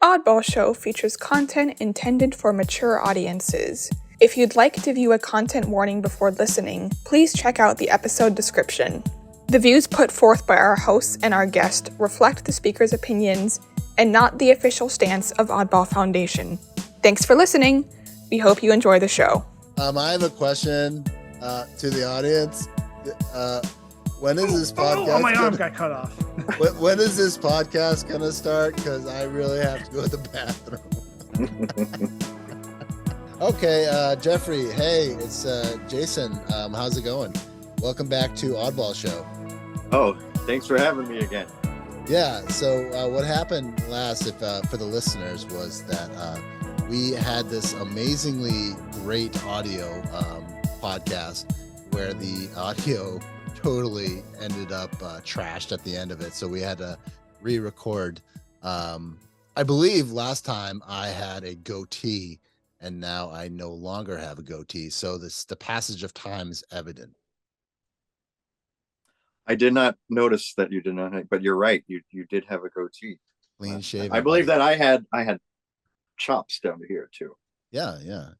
Oddball Show features content intended for mature audiences. If you'd like to view a content warning before listening, please check out the episode description. The views put forth by our hosts and our guest reflect the speaker's opinions and not the official stance of Oddball Foundation. Thanks for listening. We hope you enjoy the show. I have a question to the audience. When is this podcast? Oh, my arm got cut off. When is this podcast gonna start? Because I really have to go to the bathroom. Okay, Geoffrey. Hey, it's Jason. How's it going? Welcome back to Oddball Show. Oh, thanks for having me again. Yeah. So what happened last, for the listeners, was that we had this amazingly great audio podcast where the audio totally ended up trashed at the end of it, so we had to re-record. I believe last time I had a goatee and now I no longer have a goatee, so the passage of time is evident. I did not notice that you did not have, but you're right, you did have a goatee. Clean shaven. I believe that I had chops down here too. Yeah.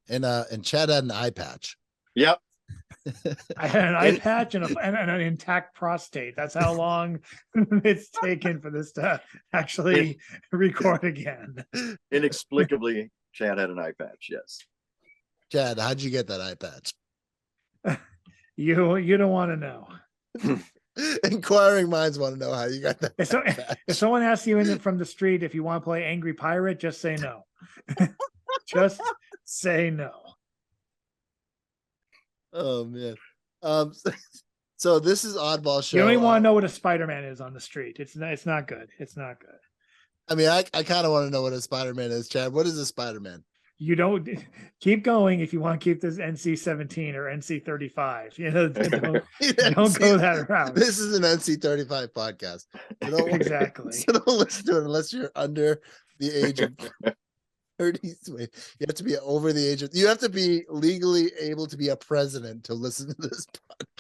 And Chad had an eye patch. Yep. I had an eye patch and an intact prostate. That's how long it's taken for this to actually record again. Inexplicably, Chad had an eye patch. Yes. Chad, how'd you get that eye patch? You don't want to know. Inquiring minds want to know how you got that. If someone asks you from the street if you want to play Angry Pirate, just say no. Just say no. Oh man. So this is Oddball Show. You don't even want to know what a Spider-Man is on the street. It's not good. It's not good. I mean, I kind of want to know what a Spider-Man is, Chad. What is a Spider-Man? You don't keep going if you want to keep this NC-17 or NC-35. Don't go that route. This is an NC-35 podcast. Exactly. So don't listen to it unless you're under the age of 30. You have to be over the age of. You have to be legally able to be a president to listen to this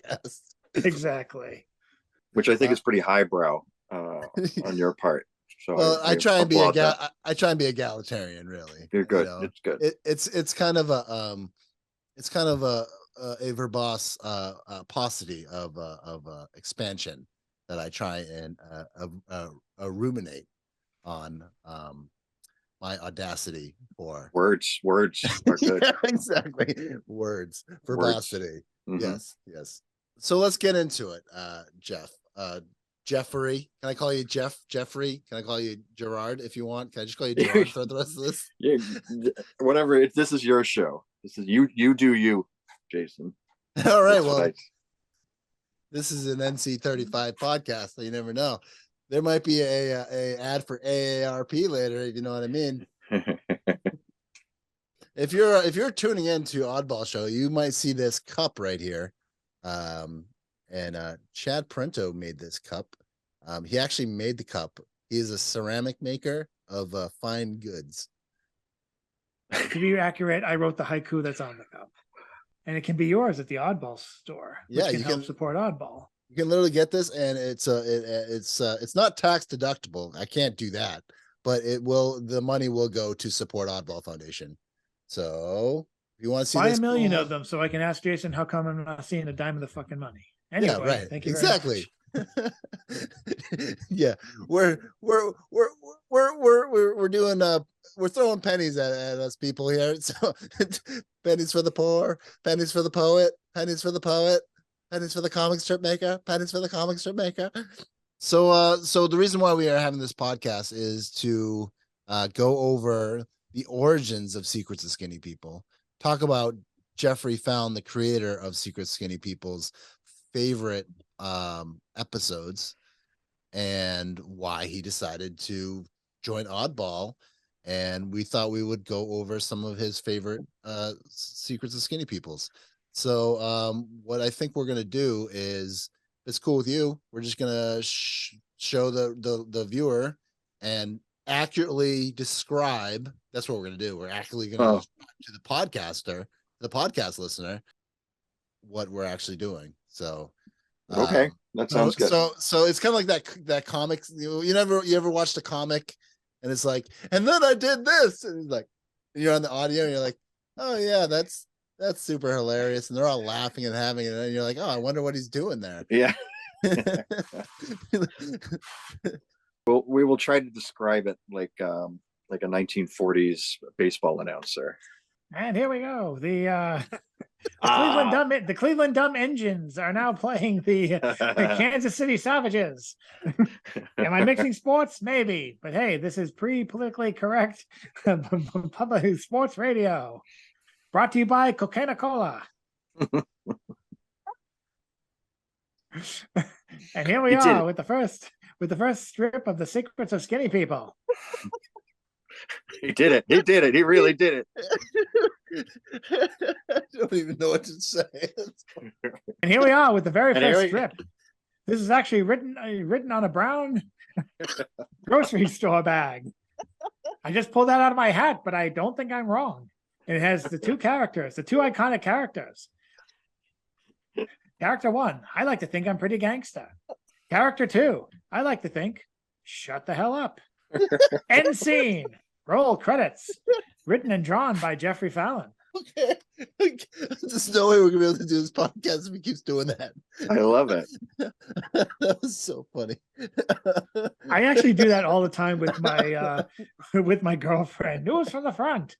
podcast. Exactly. Which I think is pretty highbrow on your part. So well, I try and be egalitarian, really. You're good. You know? It's good. It's kind of a verbose paucity of expansion that I try and ruminate on my audacity for words are good. Yeah, exactly. Words verbosity. Mm-hmm. Yes. So let's get into it. Jeff, Geoffrey, can I call you Geoffrey? Can I call you Gerard if you want? Can I just call you Gerard for the rest of this? Yeah, whatever. This is your show. This is you do you, Jason. All right. Well, this is an NC-35 podcast, so you never know. There might be a ad for AARP later, if you know what I mean. If you're tuning in to Oddball Show, you might see this cup right here. And Chad Parenteau made this cup. He actually made the cup. He is a ceramic maker of fine goods. To be accurate, I wrote the haiku that's on the cup, and it can be yours at the Oddball store. Yeah, you can help support Oddball. You can literally get this, and it's not tax deductible. I can't do that, but the money will go to support Oddball Foundation. So if you want to see buy this, a million of them, so I can ask Jason how come I'm not seeing a dime of the fucking money. Anyway, yeah, right. Thank you exactly. Yeah, we're doing we're throwing pennies at us people here. So pennies for the poor, pennies for the poet, pennies for the poet, pennies for the comic strip maker, pennies for the comic strip maker. So the reason why we are having this podcast is to go over the origins of Secrets of Skinny People, talk about Geoffrey Fallon, the creator of Secret Skinny People's favorite episodes, and why he decided to join Oddball. And we thought we would go over some of his favorite Secrets of Skinny People's. So what I think we're going to do is, if it's cool with you, we're just going to show the viewer and accurately describe. That's what we're going to do. We're accurately going to to the podcaster, the podcast listener, what we're actually doing. So okay, that sounds good. So it's kind of like that comic. You ever watched a comic and it's like, and then I did this, and he's like, and you're on the audio, and you're like, oh yeah, that's super hilarious, and they're all laughing and having it, and you're like, oh, I wonder what he's doing there. Yeah. Well, we will try to describe it like a 1940s baseball announcer. And here we go. The Ah. Cleveland Dumb Engines are now playing the Kansas City Savages. Am I mixing sports? Maybe. But hey, this is pre-politically correct public sports radio. Brought to you by Coca-Cola. And here we are with the first strip of the Secrets of Skinny People. He did it. He did it. He really did it. I don't even know what to say. And here we are with the very first strip. This is actually written on a brown grocery store bag. I just pulled that out of my hat, but I don't think I'm wrong. And it has the two iconic characters. Character 1, I like to think I'm pretty gangster. Character 2, I like to think, shut the hell up. End scene. Roll credits. Written and drawn by Geoffrey Fallon. Okay. There's no way we're gonna be able to do this podcast if he keeps doing that. I love it. That was so funny. I actually do that all the time with my girlfriend. News from the front.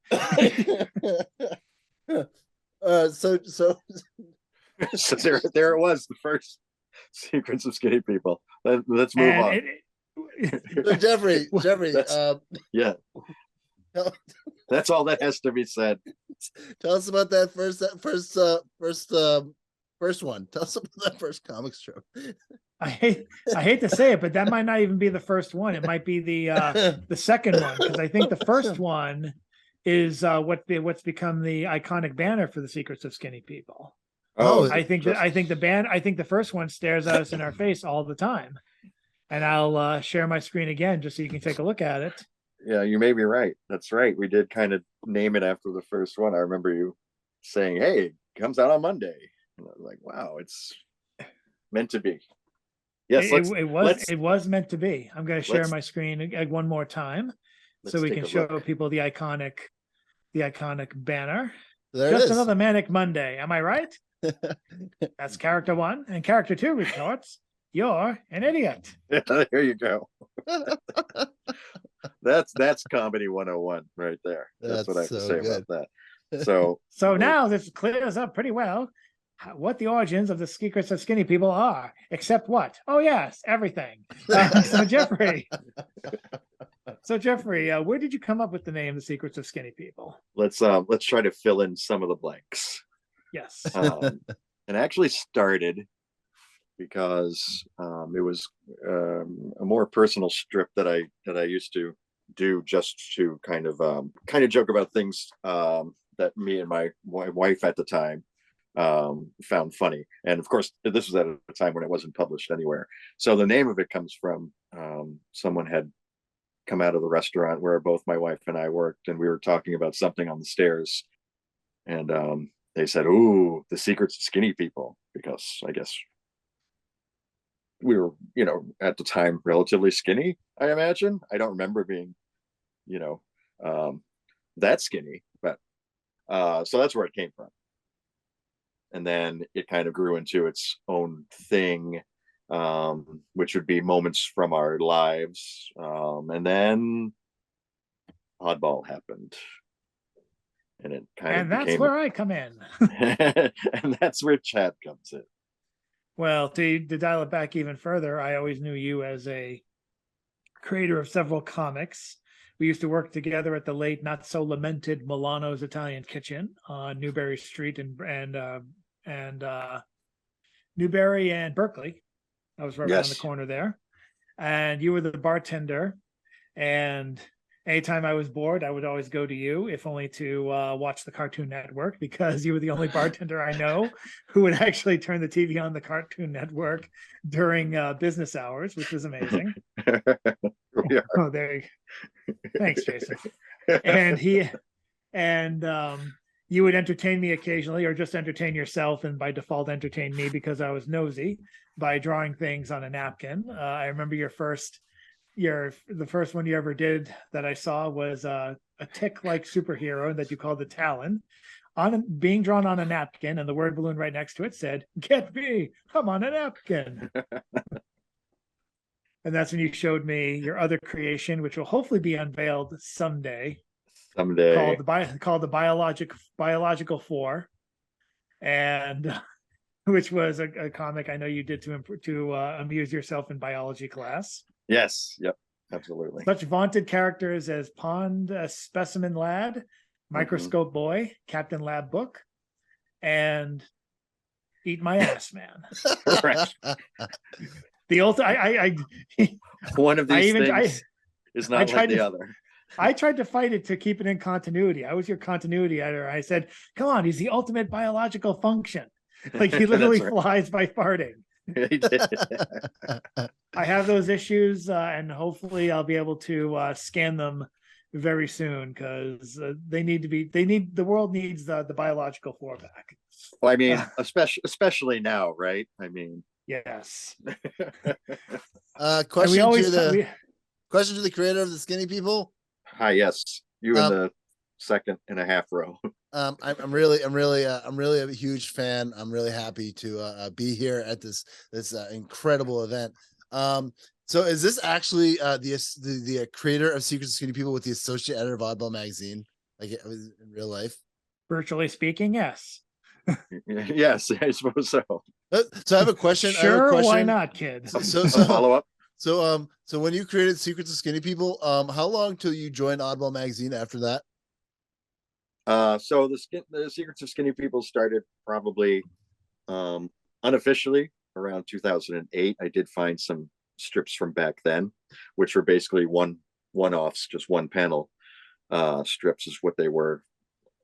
So there it was, the first Secrets of Skinny People. Let's move on. So Geoffrey, yeah, that's all that has to be said. Tell us about that first one. Tell us about that first comic strip. I hate to say it, but that might not even be the first one. It might be the second one, because I think the first one is what's become the iconic banner for the Secrets of Skinny People. I think the first one stares at us in our face all the time. And I'll share my screen again just so you can take a look at it. Yeah, you may be right. That's right. We did kind of name it after the first one. I remember you saying, hey, it comes out on Monday. And I was like, wow, it's meant to be. Yes, it was meant to be. I'm going to share my screen one more time so we can show people the iconic banner. There Just it is. another manic Monday. Am I right? That's character 1. And character 2 retorts, you're an idiot. There you go. That's comedy 101 right there. That's what I have to say about that. So now this clears up pretty well what the origins of the Secrets of Skinny People are. Except what? Oh yes, everything. So Geoffrey, where did you come up with the name The Secrets of Skinny People? Let's try to fill in some of the blanks. Yes. And actually started because it was a more personal strip that I used to do, just to kind of joke about things that me and my wife at the time found funny. And of course, this was at a time when it wasn't published anywhere. So the name of it comes from someone had come out of the restaurant where both my wife and I worked, and we were talking about something on the stairs, and they said, "Ooh, the Secrets of Skinny People," because I guess we were, at the time relatively skinny. I imagine. I don't remember being, that skinny, but so that's where it came from. And then it kind of grew into its own thing, which would be moments from our lives. And then Oddball happened. And it kind of that's where I come in. And that's where Chad comes in. Well, to dial it back even further, I always knew you as a creator of several comics. We used to work together at the late, not so lamented Milano's Italian Kitchen on Newberry Street and Newberry and Berkeley. I was right around the corner there. And you were the bartender. And anytime I was bored, I would always go to you, if only to watch the Cartoon Network, because you were the only bartender I know who would actually turn the TV on the Cartoon Network during business hours, which was amazing. Oh, there you go. Thanks, Jason. And you would entertain me occasionally, or just entertain yourself, and by default entertain me because I was nosy, by drawing things on a napkin. I remember your first the first one you ever did that I saw was a tick-like superhero that you called the Talon, being drawn on a napkin, and the word balloon right next to it said, "Get me, I'm on a napkin." And that's when you showed me your other creation, which will hopefully be unveiled someday, Someday. called the Biological Four, and which was a comic I know you did to amuse yourself in biology class. Yes. Yep. Absolutely. Such vaunted characters as Pond Specimen Lad, Microscope Boy, Captain Lab Book, and Eat My Ass Man. Right. The ultimate. One of these things is not like the other. I tried to fight it to keep it in continuity. I was your continuity editor. I said, "Come on, he's the ultimate biological function. Like he literally flies by farting." He did. I have those issues, and hopefully I'll be able to scan them very soon because the world needs the biological four back. Well, I mean, especially now, right? I mean, yes. Question to the creator of the Skinny People. Hi, yes, you in the second and a half row. I'm really a huge fan. I'm really happy to be here at this incredible event. So is this actually the creator of Secrets of Skinny People with the associate editor of Oddball magazine, like in real life? Virtually speaking, yes. Yes, I suppose so. So I have a question. Sure, why not, kids? So follow up. So when you created Secrets of Skinny People, how long till you joined Oddball magazine after that? So the Secrets of Skinny People started probably unofficially around 2008. I did find some strips from back then, which were basically one-offs, just one panel strips is what they were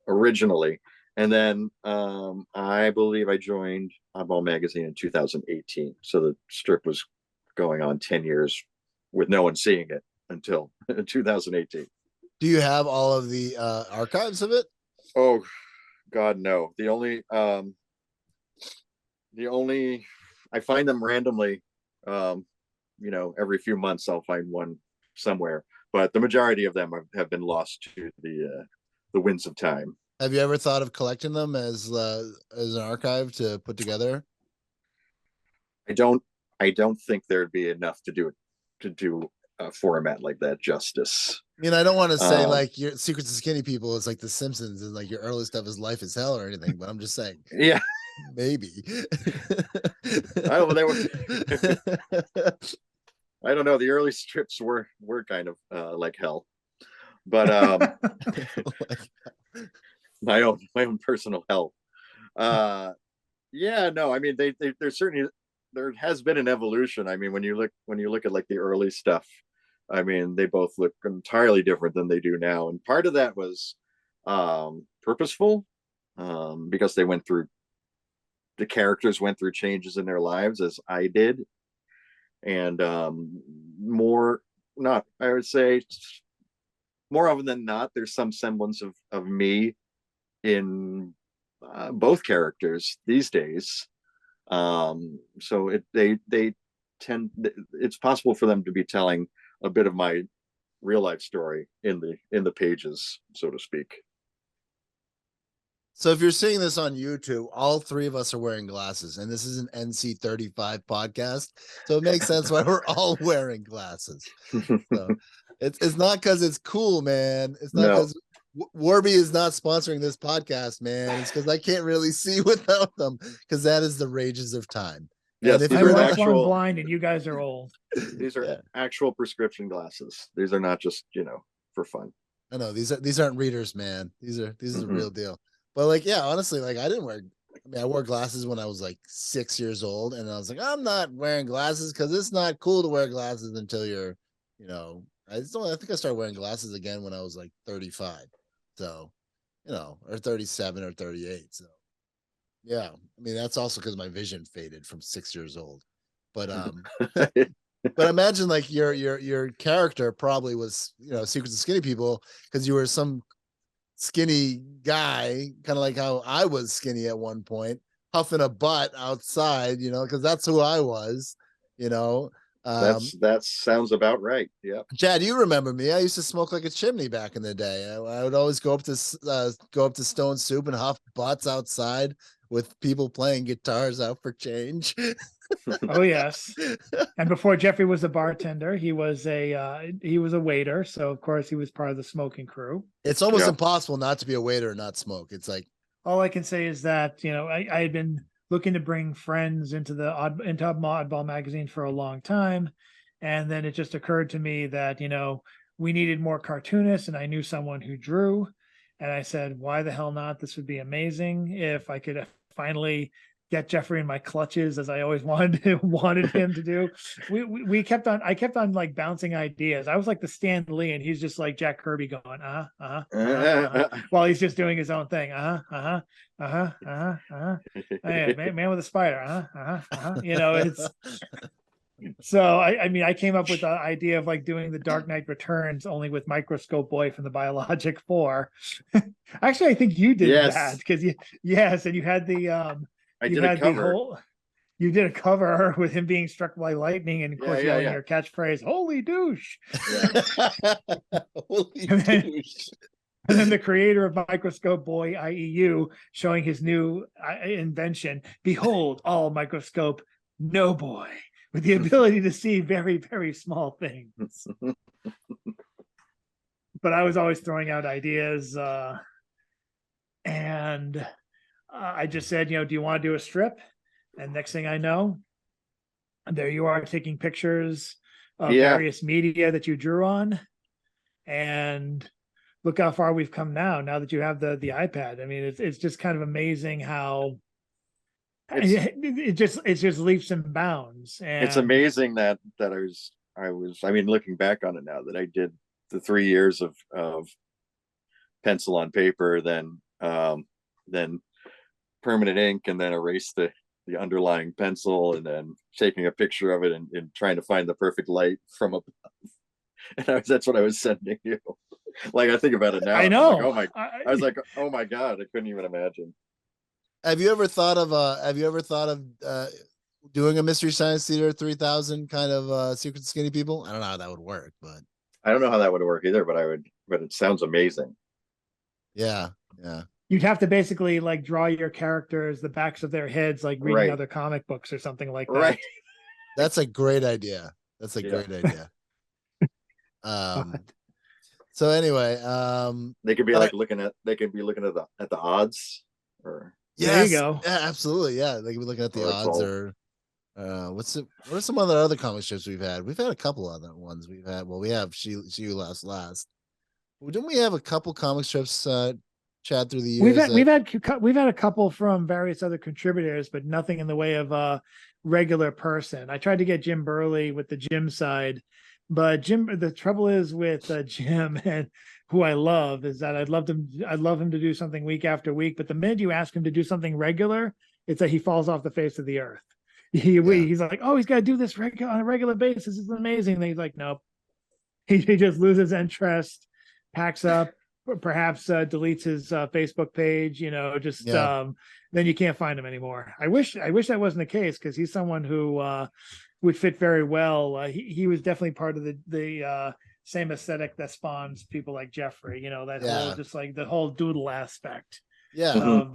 originally. And then I believe I joined Oddball magazine in 2018. So the strip was going on 10 years with no one seeing it until 2018. Do you have all of the archives of it? Oh God, no. The only I find them randomly. Every few months I'll find one somewhere, but the majority of them have been lost to the winds of time. Have you ever thought of collecting them as an archive to put together? I don't think there'd be enough to do a format like that justice. I mean, I don't want to say like your Secrets of Skinny People is like The Simpsons and like your early stuff is Life is Hell or anything, but I'm just saying. Yeah. Maybe. I don't know. The early strips were kind of like hell, but my own personal hell. Yeah, no, I mean there's certainly there has been an evolution. I mean, when you look at like the early stuff, I mean they both look entirely different than they do now, and part of that was purposeful because the characters went through changes in their lives as I did, and I would say more often than not, there's some semblance of me in both characters these days. So it's possible for them to be telling a bit of my real life story in the pages, so to speak. So if you're seeing this on YouTube, all three of us are wearing glasses, and this is an NC-35 podcast, so it makes sense why we're all wearing glasses. So it's not because it's cool, man. It's not because Warby is not sponsoring this podcast, man. It's because I can't really see without them, because that is the rages of time. Yes, I'm lifelong blind, and you guys are old. These are actual prescription glasses. These are not just for fun. I know these aren't readers, man. These are the real deal. But like, yeah, honestly, like I wore glasses when I was like 6 years old, and I was like, I'm not wearing glasses because it's not cool to wear glasses until you're, I think I started wearing glasses again when I was like 35. So, or 37 or 38. So yeah, I mean, that's also because my vision faded from 6 years old. But but imagine like your character probably was, Secrets of Skinny People, because you were some skinny guy, kind of like how I was skinny at one point, huffing a butt outside, because that's who I was, That sounds about right. Yeah. Chad, you remember me? I used to smoke like a chimney back in the day. I would always go up to Stone Soup and huff butts outside with people playing guitars out for change. Oh yes. And before Geoffrey was a bartender, he was a waiter. So of course he was part of the smoking crew. It's almost Yeah. impossible not to be a waiter and not smoke. It's like, All I can say is that, I had been looking to bring friends into Oddball magazine for a long time. And then it just occurred to me that, we needed more cartoonists, and I knew someone who drew. And I said, why the hell not? This would be amazing if I could finally get Geoffrey in my clutches, as I always wanted him to do. I kept on like bouncing ideas. I was like the Stan Lee, and he's just like Jack Kirby going, while he's just doing his own thing. Hey, man with a spider. It's so I came up with the idea of like doing the Dark Knight Returns only with Microscope Boy from the Biologic 4. Actually, I think you did that because and you had the I did a cover. You did a cover with him being struck by lightning, and of course yelling your catchphrase, "Holy douche!" Holy douche! And then the creator of Microscope Boy, IEU, showing his new invention: "Behold, all microscope, no boy, with the ability to see very, very small things." But I was always throwing out ideas, and I just said, do you want to do a strip? And next thing I know, there you are taking pictures of various media that you drew on. And look how far we've come now that you have the iPad. I mean, it's just kind of amazing how it's just leaps and bounds. And it's amazing that I mean, looking back on it now, that I did the 3 years of pencil on paper, then permanent ink, and then erase the underlying pencil, and then taking a picture of it and trying to find the perfect light from above. And that's what I was sending you. Like, I think about it now. I know. I was like, oh my God, I couldn't even imagine. Have you ever thought of doing a Mystery Science Theater 3000 kind of Secret Skinny People? I don't know how that would work, but I don't know how that would work either, but it sounds amazing. Yeah. You'd have to basically like draw your characters, the backs of their heads, like reading other comic books or something like that. Right. That's a great idea. Great idea. So anyway, they could be looking at the odds, or there you go. Yeah, absolutely. Yeah, they could be looking at the odds, or what are some other comic strips we've had? We've had a couple other ones. We have She You Last. Didn't we have a couple comic strips, Chad, through the years? We've had a couple from various other contributors, but nothing in the way of a regular person. I tried to get Jim Burley with the Jim side, but the trouble is with Jim, and who I love, is that I'd love him to do something week after week, but the minute you ask him to do something regular, it's that he falls off the face of the earth. He's like, oh, he's got to do this on a regular basis. This is amazing. And he's like, nope. He just loses interest, packs up, perhaps deletes his Facebook page, then you can't find him anymore. I wish that wasn't the case, because he's someone who would fit very well. He was definitely part of the same aesthetic that spawns people like Geoffrey, whole, just like the whole doodle aspect of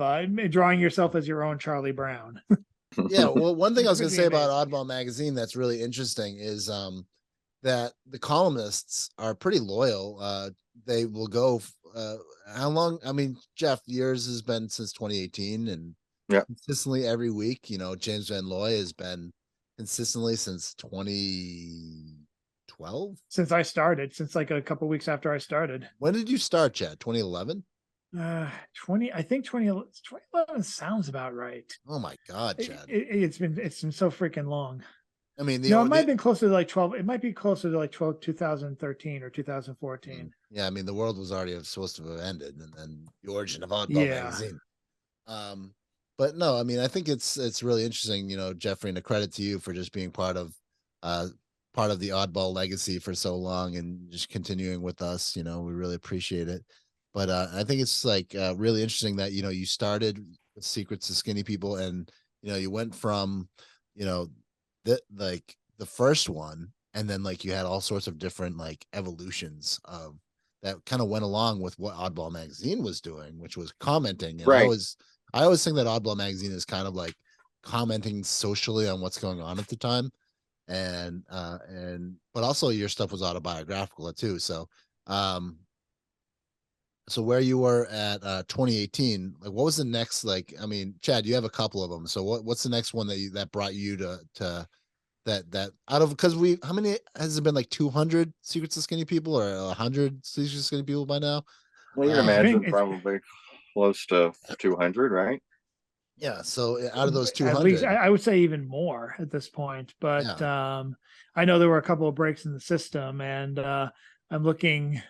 drawing yourself as your own Charlie Brown. Yeah, well, one thing I was going to say about Oddball magazine that's really interesting is that the columnists are pretty loyal. They will go how long? I mean, Jeff, yours has been since 2018, and consistently every week. James Van Looy has been consistently since 2012. Since I started, since like a couple weeks after I started. When did you start, Chad? 2011? I think 2011 sounds about right. Oh my God, Chad. It's been so freaking long. I mean, it might have been closer to like 12. It might be closer to like 2013 or 2014. Yeah, I mean, the world was already supposed to have ended, and then the origin of Oddball magazine. But no, I mean, I think it's really interesting, Geoffrey, and a credit to you for just being part of the Oddball legacy for so long and just continuing with us. We really appreciate it. But I think it's like really interesting that you started with Secrets of Skinny People, and you went from the the first one, and then like you had all sorts of different like evolutions of that kind of went along with what Oddball magazine was doing, which was commenting. And Right. I always think that Oddball magazine is kind of like commenting socially on what's going on at the time. And but also your stuff was autobiographical too. So so where you were at 2018, like what was the next, like, I mean, Chad, you have a couple of them. So what's the next one that brought you to that out of, because how many has it been, like 200 Secrets of Skinny People or 100 Secrets of Skinny People by now? Well, you'd imagine probably close to 200, right? Yeah. So out of those 200, at least I would say even more at this point. But yeah. I know there were a couple of breaks in the system, and I'm looking.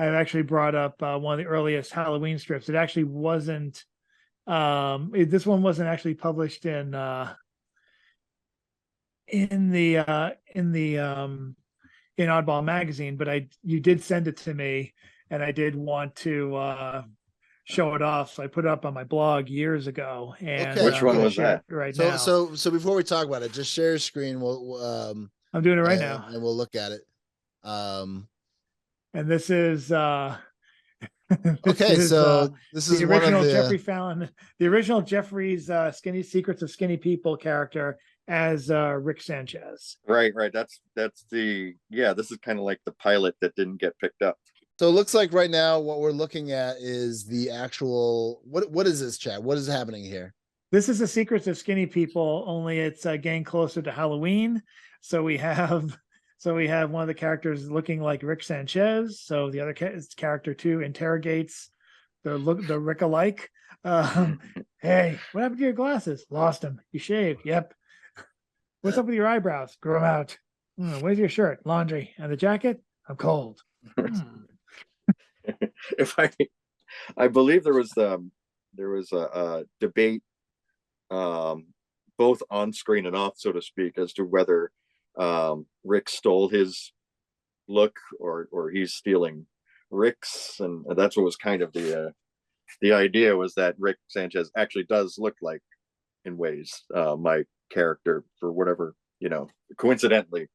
I've actually brought up one of the earliest Halloween strips. It actually wasn't. This one wasn't actually published in the in Oddball magazine, but you did send it to me, and I did want to show it off. So I put it up on my blog years ago. And Okay. Which one was that? Right so now. so before we talk about it, just share your screen. I'm doing it right now, and we'll look at it. And this is okay, so this is the original one of the Geoffrey Fallon, the original Geoffrey's Skinny Secrets of Skinny People character as Rick Sanchez. Right. That's the, yeah, this is kind of like the pilot that didn't get picked up. So it looks like right now what we're looking at is the actual, what is this, Chad? What is happening here? This is the Secrets of Skinny People, only it's getting closer to Halloween. So we have one of the characters looking like Rick Sanchez. So the other character too interrogates the Rick alike. Hey, what happened to your glasses? Lost them. You shaved? Yep. What's up with your eyebrows? Grow them out. Where's your shirt? Laundry. And the jacket? I'm cold. If I believe there was a debate, both on screen and off, so to speak, as to whether Rick stole his look or he's stealing Rick's, and that's what was kind of the idea, was that Rick Sanchez actually does look like, in ways, my character, for whatever, coincidentally,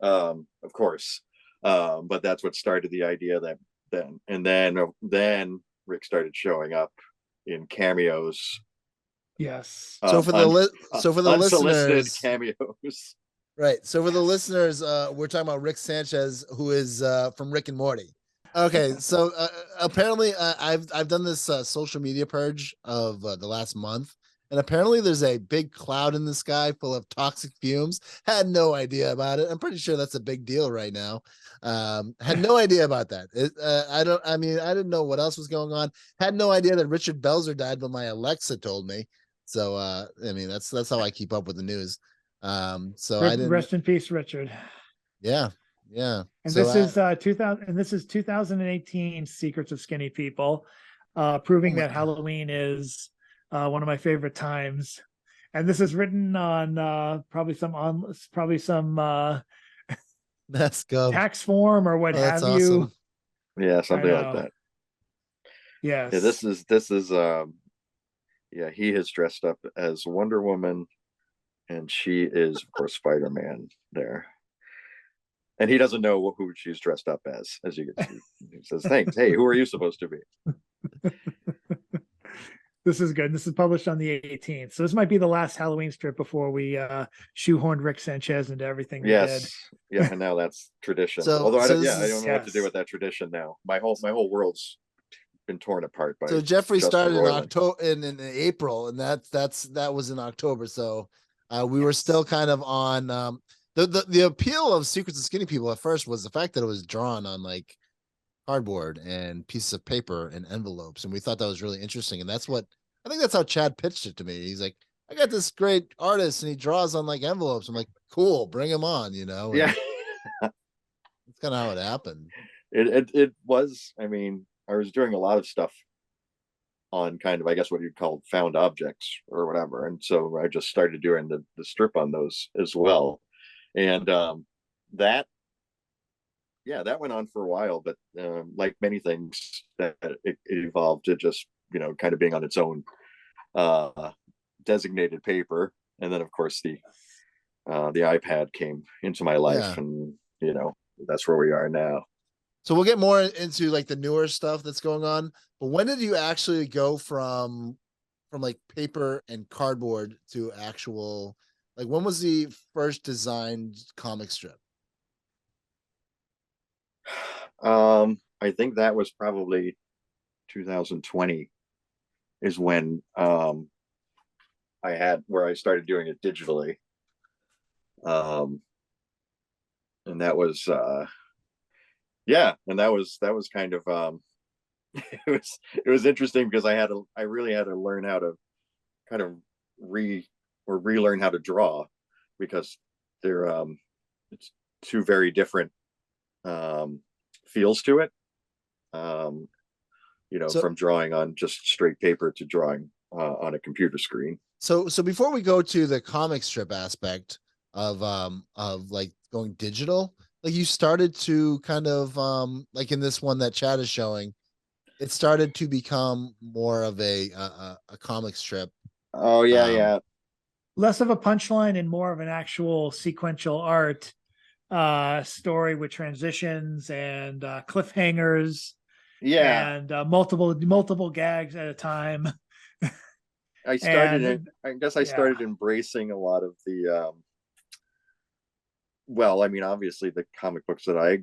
of course, but that's what started the idea. That then Rick started showing up in cameos. Yes. So for the listeners, cameos. Right. So for the listeners, we're talking about Rick Sanchez, who is from Rick and Morty. Okay. So apparently, I've done this social media purge of the last month, and apparently there's a big cloud in the sky full of toxic fumes. Had no idea about it. I'm pretty sure that's a big deal right now. Had no idea about that. I didn't know what else was going on. Had no idea that Richard Belzer died, but my Alexa told me. So that's how I keep up with the news. So I didn't rest in peace, Richard. Yeah. And so this is 2018 Secrets of Skinny People, proving that Halloween is one of my favorite times. And this is written on probably some that's tax form or what have you. Yeah, something like that. Yes. Yeah, this is he has dressed up as Wonder Woman, and she is, of course, Spider-Man there. And he doesn't know who she's dressed up as you get to. He says, thanks. Hey, who are you supposed to be? This is good. This is published on the 18th. So this might be the last Halloween strip before we shoehorned Rick Sanchez into everything we did. Yeah, and now that's tradition. Although I don't know what to do with that tradition now. My whole world's been torn apart by. So Geoffrey started in October, in April, and that was in October. So we were still kind of on the appeal of Secrets of Skinny People at first was the fact that it was drawn on like cardboard and pieces of paper and envelopes, and we thought that was really interesting. And that's how Chad pitched it to me. He's like, I got this great artist and he draws on like envelopes. I'm like, cool, bring him on, And yeah. That's kind of how it happened. It was, I mean, I was doing a lot of stuff on kind of, I guess, what you'd call found objects or whatever. And so I just started doing the strip on those as well. And that went on for a while, but like many things, that it evolved to just, kind of being on its own designated paper. And then, of course, the iPad came into my life, Yeah. and that's where we are now. So we'll get more into like the newer stuff that's going on. But when did you actually go from like paper and cardboard to actual, like, when was the first designed comic strip? I think that was probably 2020 is when I started doing it digitally. And that was and that was kind of it was interesting because I really had to learn how to kind of relearn how to draw, because they're it's two very different feels to it. So from drawing on just straight paper to drawing on a computer screen. so before we go to the comic strip aspect of like going digital, like you started to kind of like in this one that Chad is showing, it started to become more of a comic strip. Oh yeah. Less of a punchline and more of an actual sequential art story with transitions and cliffhangers. Yeah. And multiple gags at a time. I guess I started embracing a lot of the well, I mean, obviously the comic books that I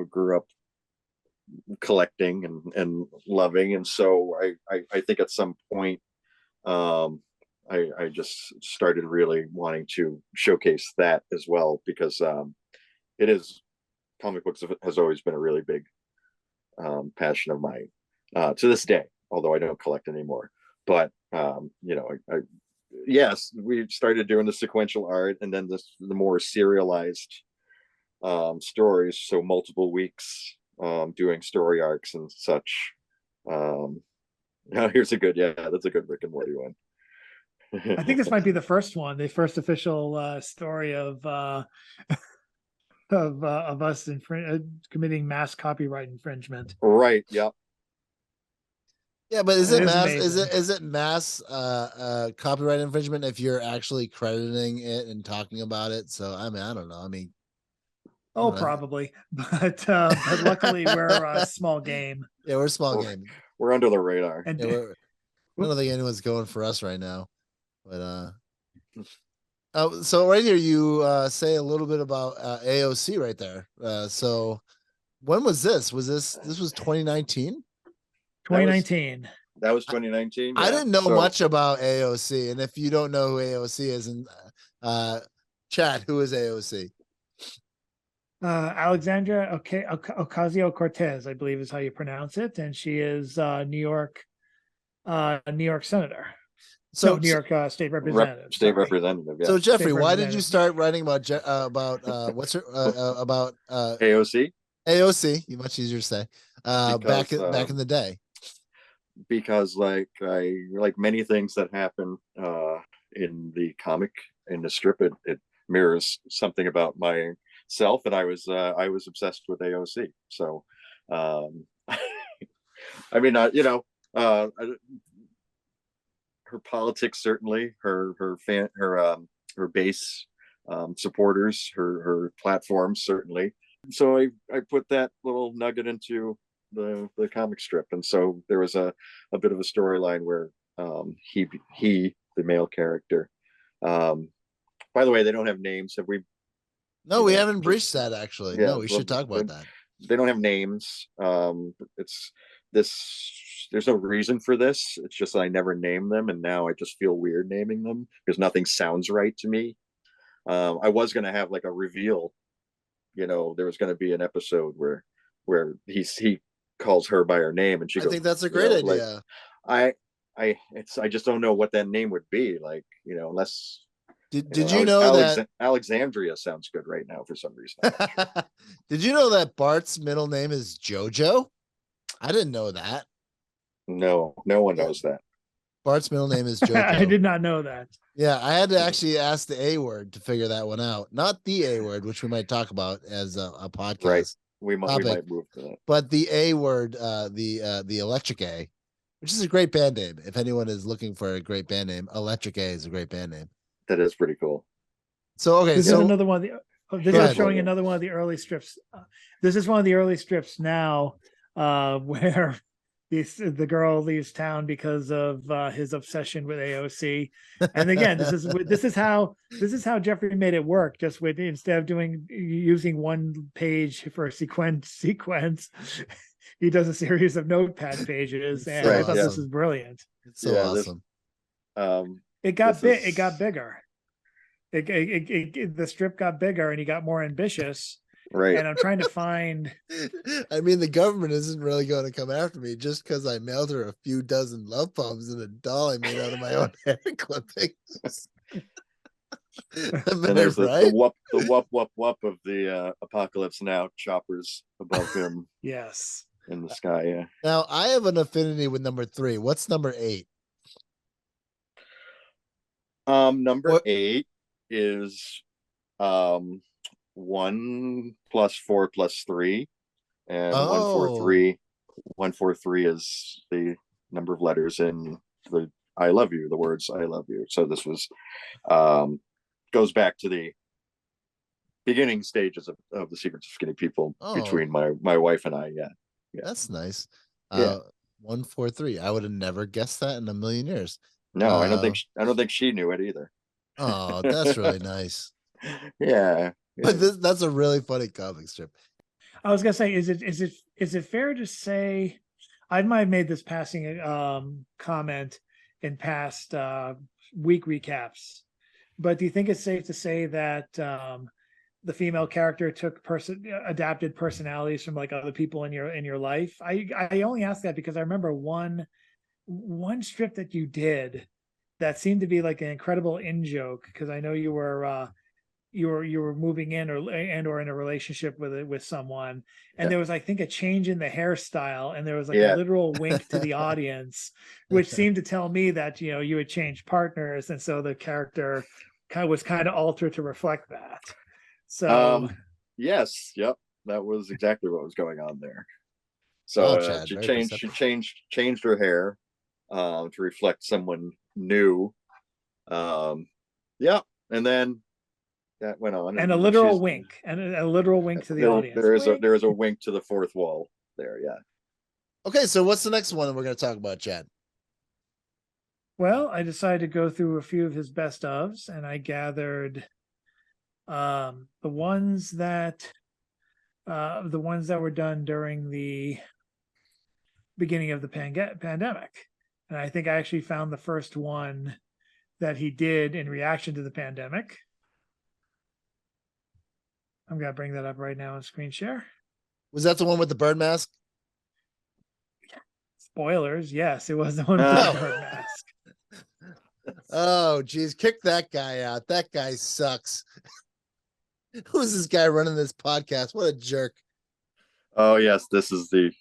grew up collecting and loving, and so I think at some point I just started really wanting to showcase that as well, because it is comic books has always been a really big passion of mine to this day, although I don't collect anymore. But yes, we started doing the sequential art, and then the more serialized stories, so multiple weeks doing story arcs and such. That's a good Rick and Morty one. I think this might be the first one, the first official story of us committing mass copyright infringement. Right. Yep. Yeah, but is it mass? Amazing. Is it mass copyright infringement if you're actually crediting it and talking about it? So I mean, I don't know. I mean, probably, but luckily we're a small game. Yeah, we're a small game. We're under the radar. And I don't think anyone's going for us right now. But so right here you say a little bit about AOC right there. So when was this? Was this was 2019? 2019. That was 2019. I didn't know much about AOC, and if you don't know who AOC is, and Chad, who is AOC? Alexandria Ocasio-Cortez, I believe is how you pronounce it, and she is New York senator. So New York state representative. State representative. Yeah. So Geoffrey, why did you start writing about what's her about AOC? AOC, much easier to say. Back in the day. Because like many things that happen in the comic, in the strip, it mirrors something about myself, and I was obsessed with AOC. So I mean, her politics, certainly, her base supporters, her platform, certainly. So I put that little nugget into the comic strip, and so there was a bit of a storyline where he the male character, by the way, they don't have names. Have we? No, we haven't breached that, actually. Yeah, no, we should talk about that. They don't have names. It's this. There's no reason for this. It's just I never name them, and now I just feel weird naming them because nothing sounds right to me. I was going to have like a reveal. There was going to be an episode where he calls her by her name, and she goes, I think that's a great idea. Like, I just don't know what that name would be, like, unless did you know that Alexandria sounds good right now for some reason. Did you know that Bart's middle name is Jojo? I didn't know that. No one knows that. Bart's middle name is Jojo. I did not know that. Yeah, I had to actually ask the A word to figure that one out. Not the A word, which we might talk about as a podcast. Right. We might move to that. But the A word, the Electric A, which is a great band name. If anyone is looking for a great band name, Electric A is a great band name. That is pretty cool. So okay, This is so another one of the. This Go is ahead. showing another one of the early strips. This is one of the early strips now, where the girl leaves town because of his obsession with AOC. And again, this is how Geoffrey made it work. Just with, instead of using one page for a sequence, he does a series of notepad pages, and So I thought this awesome. was brilliant. It's so awesome. It got big. It got bigger. The strip got bigger, and he got more ambitious. Right. And I'm trying to find. I mean, the government isn't really going to come after me just because I mailed her a few dozen love poems and a doll I made out of my own hair clippings. And there's the whoop of the Apocalypse Now choppers above him. Yes. In the sky, yeah. Now I have an affinity with number 3. What's number 8? Number 8 is 1 + 4 + 3, and 143 is the number of letters in the I love you, the words I love you. So this was goes back to the beginning stages of the Secrets of Skinny People between my wife and I. Yeah. That's nice. Yeah. 143. I would have never guessed that in a million years. No, I don't think she knew it either. Oh, that's really nice. Yeah. But that's a really funny comic strip. I was gonna say, is it fair to say, I might have made this passing comment in past week recaps, but do you think it's safe to say that the female character took adapted personalities from like other people in your life? I only ask that because I remember one strip that you did that seemed to be like an incredible in-joke, because I know you were moving in or in a relationship with someone, and there was, I think, a change in the hairstyle, and there was like a literal wink to the audience, which seemed to tell me that you had changed partners, and so the character was kind of altered to reflect that. So yes, yep, that was exactly what was going on there. So Chad, she changed her hair to reflect someone new. Yeah, and then that went on, and a literal wink, and a literal wink to the audience. There is a wink to the fourth wall there. Yeah. Okay, so what's the next one that we're going to talk about, Chad? Well, I decided to go through a few of his best ofs, and I gathered the ones that were done during the beginning of the pandemic. And I think I actually found the first one that he did in reaction to the pandemic. I'm going to bring that up right now on screen share. Was that the one with the bird mask? Spoilers. Yes, it was the one with the bird mask. Oh, geez. Kick that guy out. That guy sucks. Who's this guy running this podcast? What a jerk. Oh, yes. This is the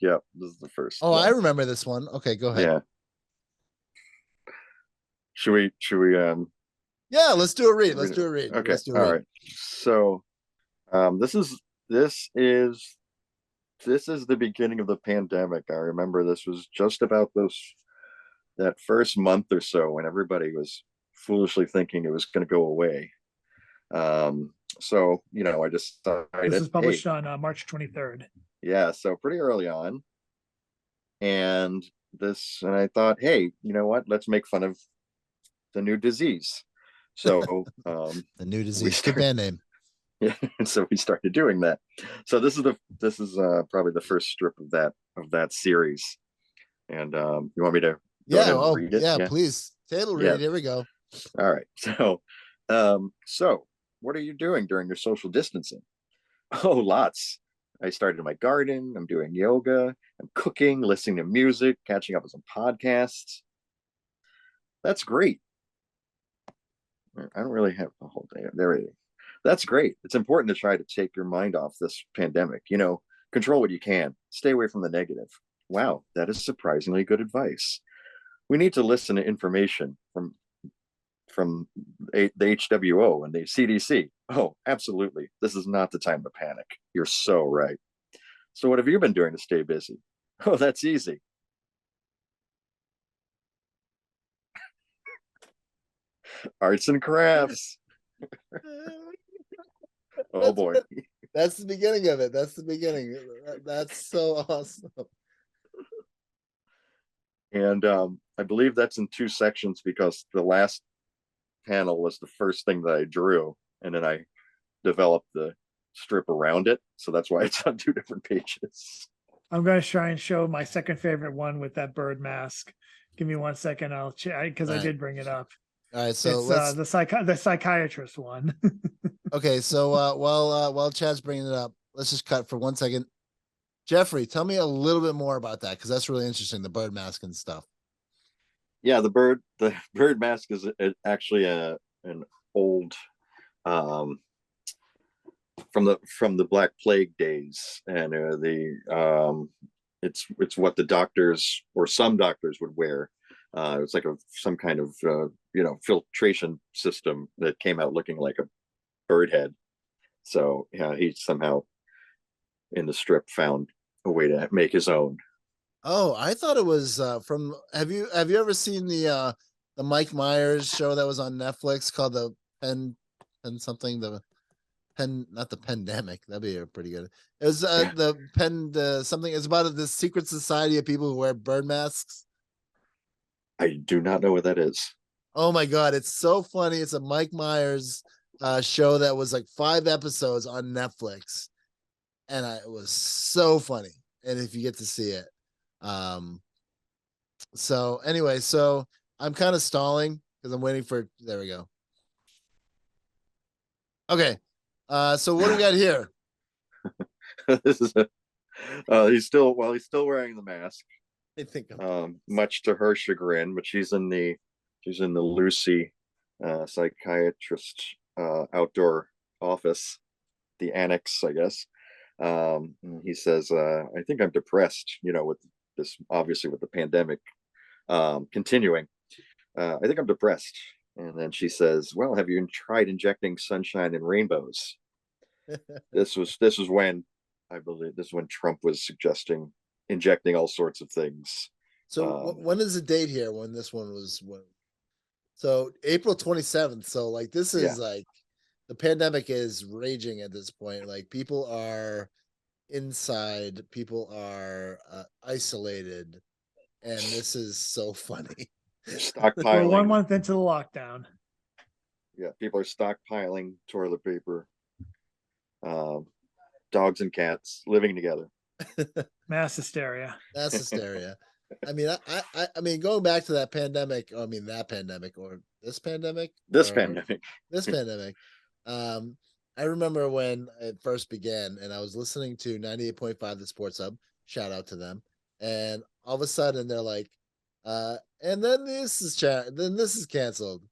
first. Oh, I remember this one. Okay, go ahead. Yeah. Should we yeah, let's do a read. Let's do a read. Okay. All right. So this is the beginning of the pandemic. I remember this was just about that first month or so when everybody was foolishly thinking it was going to go away. So I decided this is published on March 23rd. Yeah, so pretty early on. And I thought, hey, you know what? Let's make fun of the new disease. So the new disease, good band name. Yeah, so we started doing that. So this is probably the first strip of that series. And you want me to read it? Yeah, please. Table read. Yeah. Here we go. All right. So what are you doing during your social distancing? Oh, lots. I started my garden. I'm doing yoga. I'm cooking, listening to music, catching up on some podcasts. That's great. I don't really have the whole day. There it is. That's great. It's important to try to take your mind off this pandemic. Control what you can. Stay away from the negative. Wow, that is surprisingly good advice. We need to listen to information from the HWO and the CDC. Oh, absolutely. This is not the time to panic. You're so right. So what have you been doing to stay busy? Oh, that's easy. Arts and crafts. Oh boy. That's the beginning of it. That's the beginning. That's so awesome. And I believe that's in two sections because the last panel was the first thing that I drew, and then I developed the strip around it. So that's why it's on two different pages. I'm going to try and show my second favorite one with that bird mask. Give me 1 second. I'll check because I did bring it up. All right, so it's let's the psychiatrist one. okay. So while Chad's bringing it up, let's just cut for 1 second. Geoffrey, tell me a little bit more about that because that's really interesting. The bird mask and stuff. Yeah, the bird mask is actually an old from the Black Plague days, and it's what the doctors or some doctors would wear. It's like some kind of filtration system that came out looking like a bird head. So yeah, he somehow in the strip found a way to make his own. Oh, I thought it was from. Have you ever seen the Mike Myers show that was on Netflix called the Pen something not the Pandemic. That'd be pretty good. It was the something. It's about this secret society of people who wear bird masks. I do not know what that is. Oh my god, it's so funny. It's a Mike Myers show that was like 5 episodes on Netflix, and it was so funny. And if you get to see it, so anyway, so I'm kind of stalling because I'm waiting for. There we go. Okay, so what do we got here? This is he's still wearing the mask. I think much to her chagrin, but she's in the Lucy psychiatrist outdoor office, the annex, I guess. He says, I think I'm depressed, with this, obviously with the pandemic continuing. I think I'm depressed. And then she says, well, have you tried injecting sunshine and rainbows? This was when, I believe, this is when Trump was suggesting injecting all sorts of things. So when is the date here when this one was? So April 27th. So like this is like the pandemic is raging at this point. Like people are inside, people are isolated, and this is so funny. Stockpiling. We're 1 month into the lockdown. Yeah, people are stockpiling toilet paper. Dogs and cats living together. Mass hysteria. Mass hysteria. I mean, I mean, going back to that pandemic. I mean, that pandemic or this pandemic. This pandemic. This pandemic. I remember when it first began, and I was listening to 98.5 the Sports Hub. Shout out to them. And all of a sudden, they're like, and then this is then this is canceled,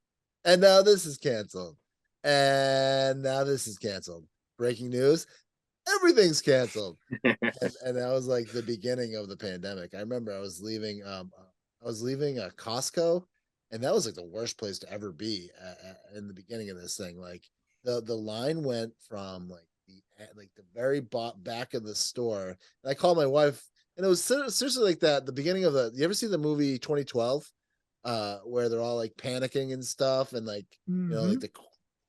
and now this is canceled, and now this is canceled. Breaking news: everything's canceled. and that was like the beginning of the pandemic. I remember I was leaving a Costco, and that was like the worst place to ever be in the beginning of this thing. Like the line went from like the very back of the store. And I called my wife, and it was seriously like that. The beginning of you ever see the movie 2012, where they're all like panicking and stuff, and like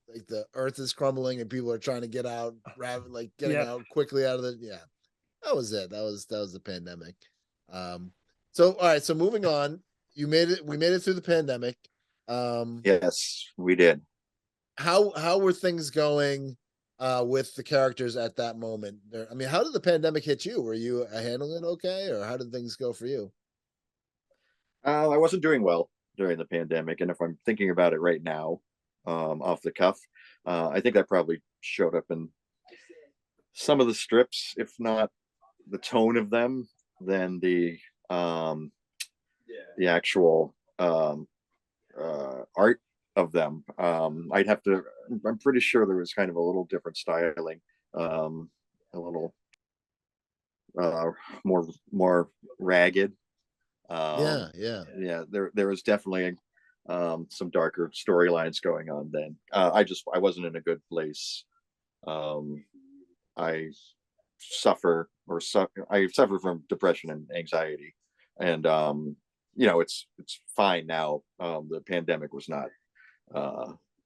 like the earth is crumbling and people are trying to get out, like getting out quickly out of that was it. That was the pandemic. So all right, so moving on, we made it through the pandemic. Yes, we did. How were things going with the characters at that moment? I mean, how did the pandemic hit you? Were you handling it okay, or how did things go for you? I wasn't doing well during the pandemic, and if I'm thinking about it right now, off the cuff, I think that probably showed up in some of the strips, if not the tone of them, then the actual art of them. I'm pretty sure there was kind of a little different styling, a little more ragged. There was definitely some darker storylines going on then. I wasn't in a good place. I suffer from depression and anxiety, and it's fine now. The pandemic was not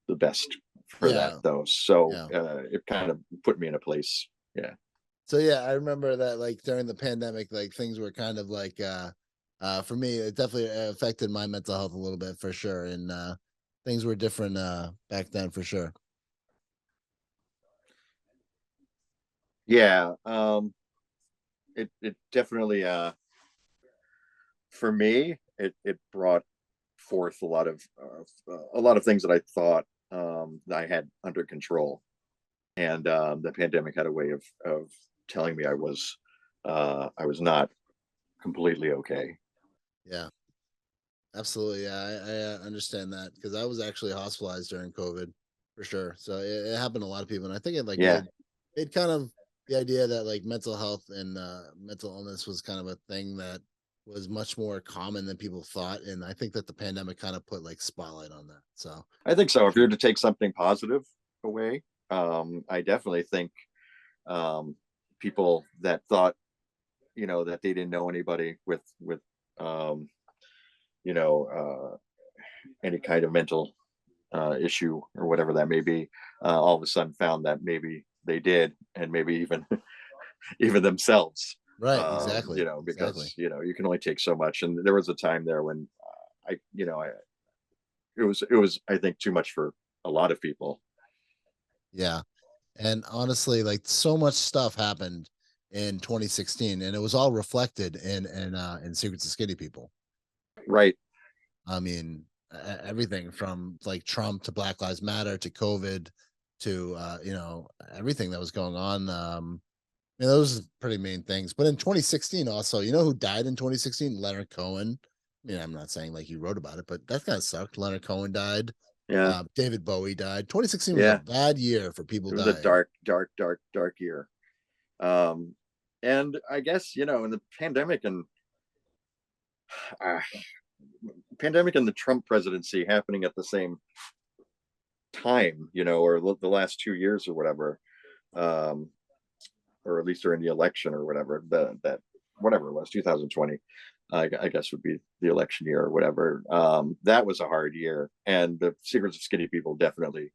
the best for Yeah. that though. So Yeah. it kind of put me in a place. Yeah. So yeah, I remember that like during the pandemic, like things were kind of like for me, it definitely affected my mental health a little bit for sure. And things were different back then for sure. Yeah. It definitely for me it brought forth a lot of things that I thought that I had under control, and the pandemic had a way of telling me I was not completely okay. Yeah, absolutely. Yeah, I understand that because I was actually hospitalized during COVID for sure. So it happened to a lot of people, and I think it like Yeah. made kind of the idea that like mental health and mental illness was kind of a thing that was much more common than people thought, and I think that the pandemic kind of put like spotlight on that. So I think so. If you're to take something positive away, I definitely think um, people that thought, that they didn't know anybody with um, you know, any kind of mental issue or whatever that may be, all of a sudden found that maybe they did, and maybe even even themselves. right, exactly, Because exactly. you can only take so much, and there was a time there when I it was I think too much for a lot of people. Yeah. And honestly, like so much stuff happened in 2016 and it was all reflected in Secrets of Skinny People. Right. I mean, everything from like Trump to Black Lives Matter to COVID to everything that was going on. Those are pretty main things. But in 2016 also, you know who died in 2016? Leonard Cohen. I mean, I'm not saying like he wrote about it, but that kind of sucked. Leonard Cohen died. Yeah. David Bowie died. 2016 was a Yeah. bad year for people It was a dying. dark, dark, dark, dark year. And I guess in the uh, pandemic and the Trump presidency happening at the same time, or the last 2 years or whatever, um, or at least during the election or whatever, that whatever it was, 2020, I guess would be the election year or whatever. That was a hard year, and the Secrets of Skinny People definitely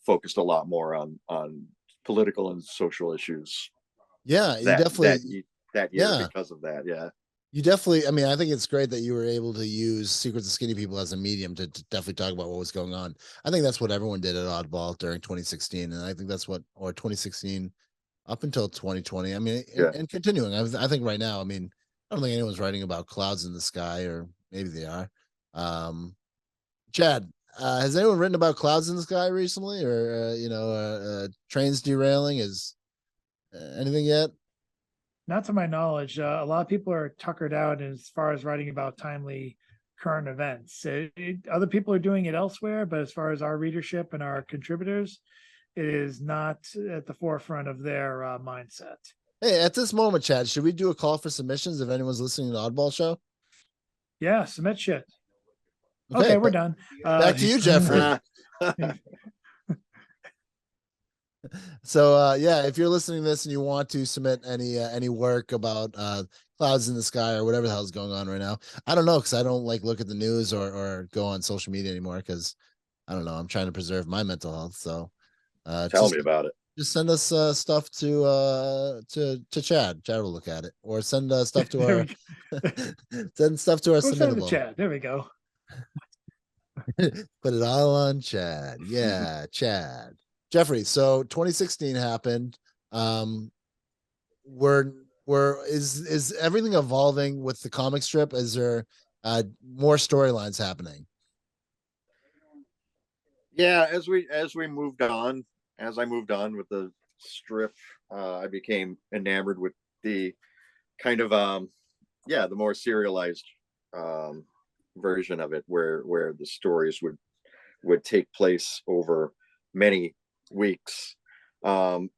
focused a lot more on political and social issues Yeah, you that definitely that year yeah. because of that. Yeah. You definitely, I mean, I think it's great that you were able to use Secrets of Skinny People as a medium to definitely talk about what was going on. I think that's what everyone did at Oddball during 2016. And I think that's or 2016 up until 2020. I mean, Yeah. and continuing, I think right now, I mean, I don't think anyone's writing about clouds in the sky, or maybe they are. Chad, has anyone written about clouds in the sky recently, or, trains derailing? Is anything yet? Not to my knowledge. A lot of people are tuckered out as far as writing about timely current events. Other people are doing it elsewhere, but as far as our readership and our contributors, it is not at the forefront of their mindset. Hey, at this moment, Chad, should we do a call for submissions if anyone's listening to the Oddball Show? Yeah, submit shit. Okay, Okay, we're done. Back to you, Geoffrey. So yeah, if you're listening to this and you want to submit any work about clouds in the sky or whatever the hell's going on right now, I don't know, because I don't like look at the news or go on social media anymore, because I don't know, I'm trying to preserve my mental health. So Tell me about it. just send us stuff to Chad. Chad will look at it, or send stuff to our send stuff to our Go send it to submittable. Chad. There we go. Put it all on Chad. Yeah, Chad. Geoffrey, so 2016 happened. We're is everything evolving with the comic strip? Is there more storylines happening? Yeah, as I moved on with the strip, I became enamored with the kind of the more serialized um version of it, where the stories would take place over many weeks. And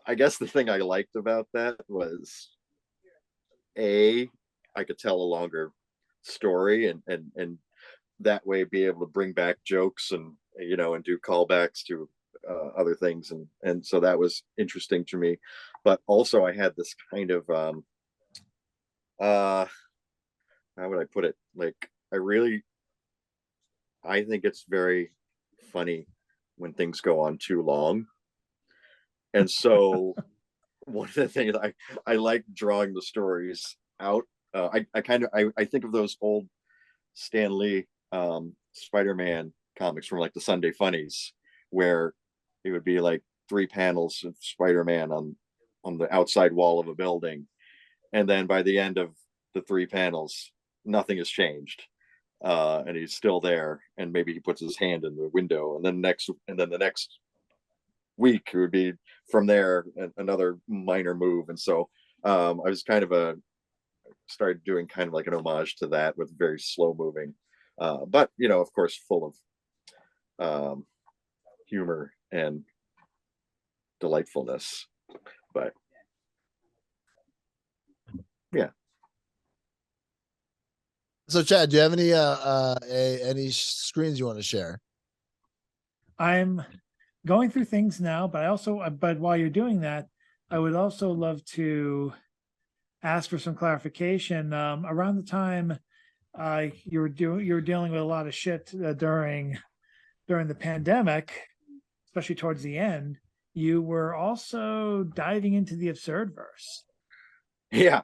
I guess the thing I liked about that was, I could tell a longer story, and that way be able to bring back jokes, and do callbacks to other things, and so that was interesting to me. But also I had this kind of uh how would I put it, like I really I think it's very funny when things go on too long. And so one of the things I like drawing the stories out. I think of those old Stan Lee Spider-Man comics from like the Sunday Funnies, where it would be like 3 panels of Spider-Man on the outside wall of a building, and then by the end of the 3 panels, nothing has changed, and he's still there, and maybe he puts his hand in the window, and then the next week it would be from there another minor move. And so I was kind of started doing kind of like an homage to that, with very slow moving, but of course full of humor and delightfulness. But yeah. So Chad, do you have any screens you want to share? I'm going through things now, but while you're doing that, I would also love to ask for some clarification. Around the time you were dealing with a lot of shit during the pandemic, especially towards the end, you were also diving into the absurd verse. Yeah.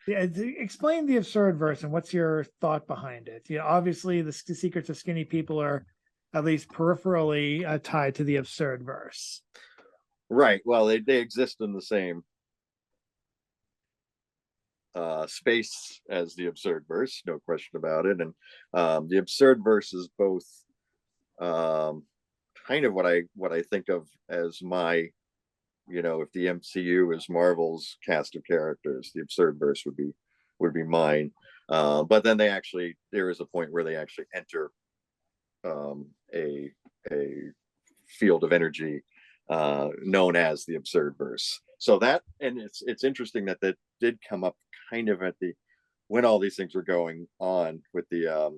Yeah, explain the absurd verse and what's your thought behind it. Obviously the secrets of skinny people are at least peripherally tied to the absurd verse. Right. Well, they exist in the same space as the absurd verse, no question about it. And the absurd verse is both kind of what I think of as my, if the MCU is Marvel's cast of characters, the absurd verse would be mine. But then there is a point where they actually enter a field of energy known as the absurd verse. So and it's interesting that did come up kind of when all these things were going on with the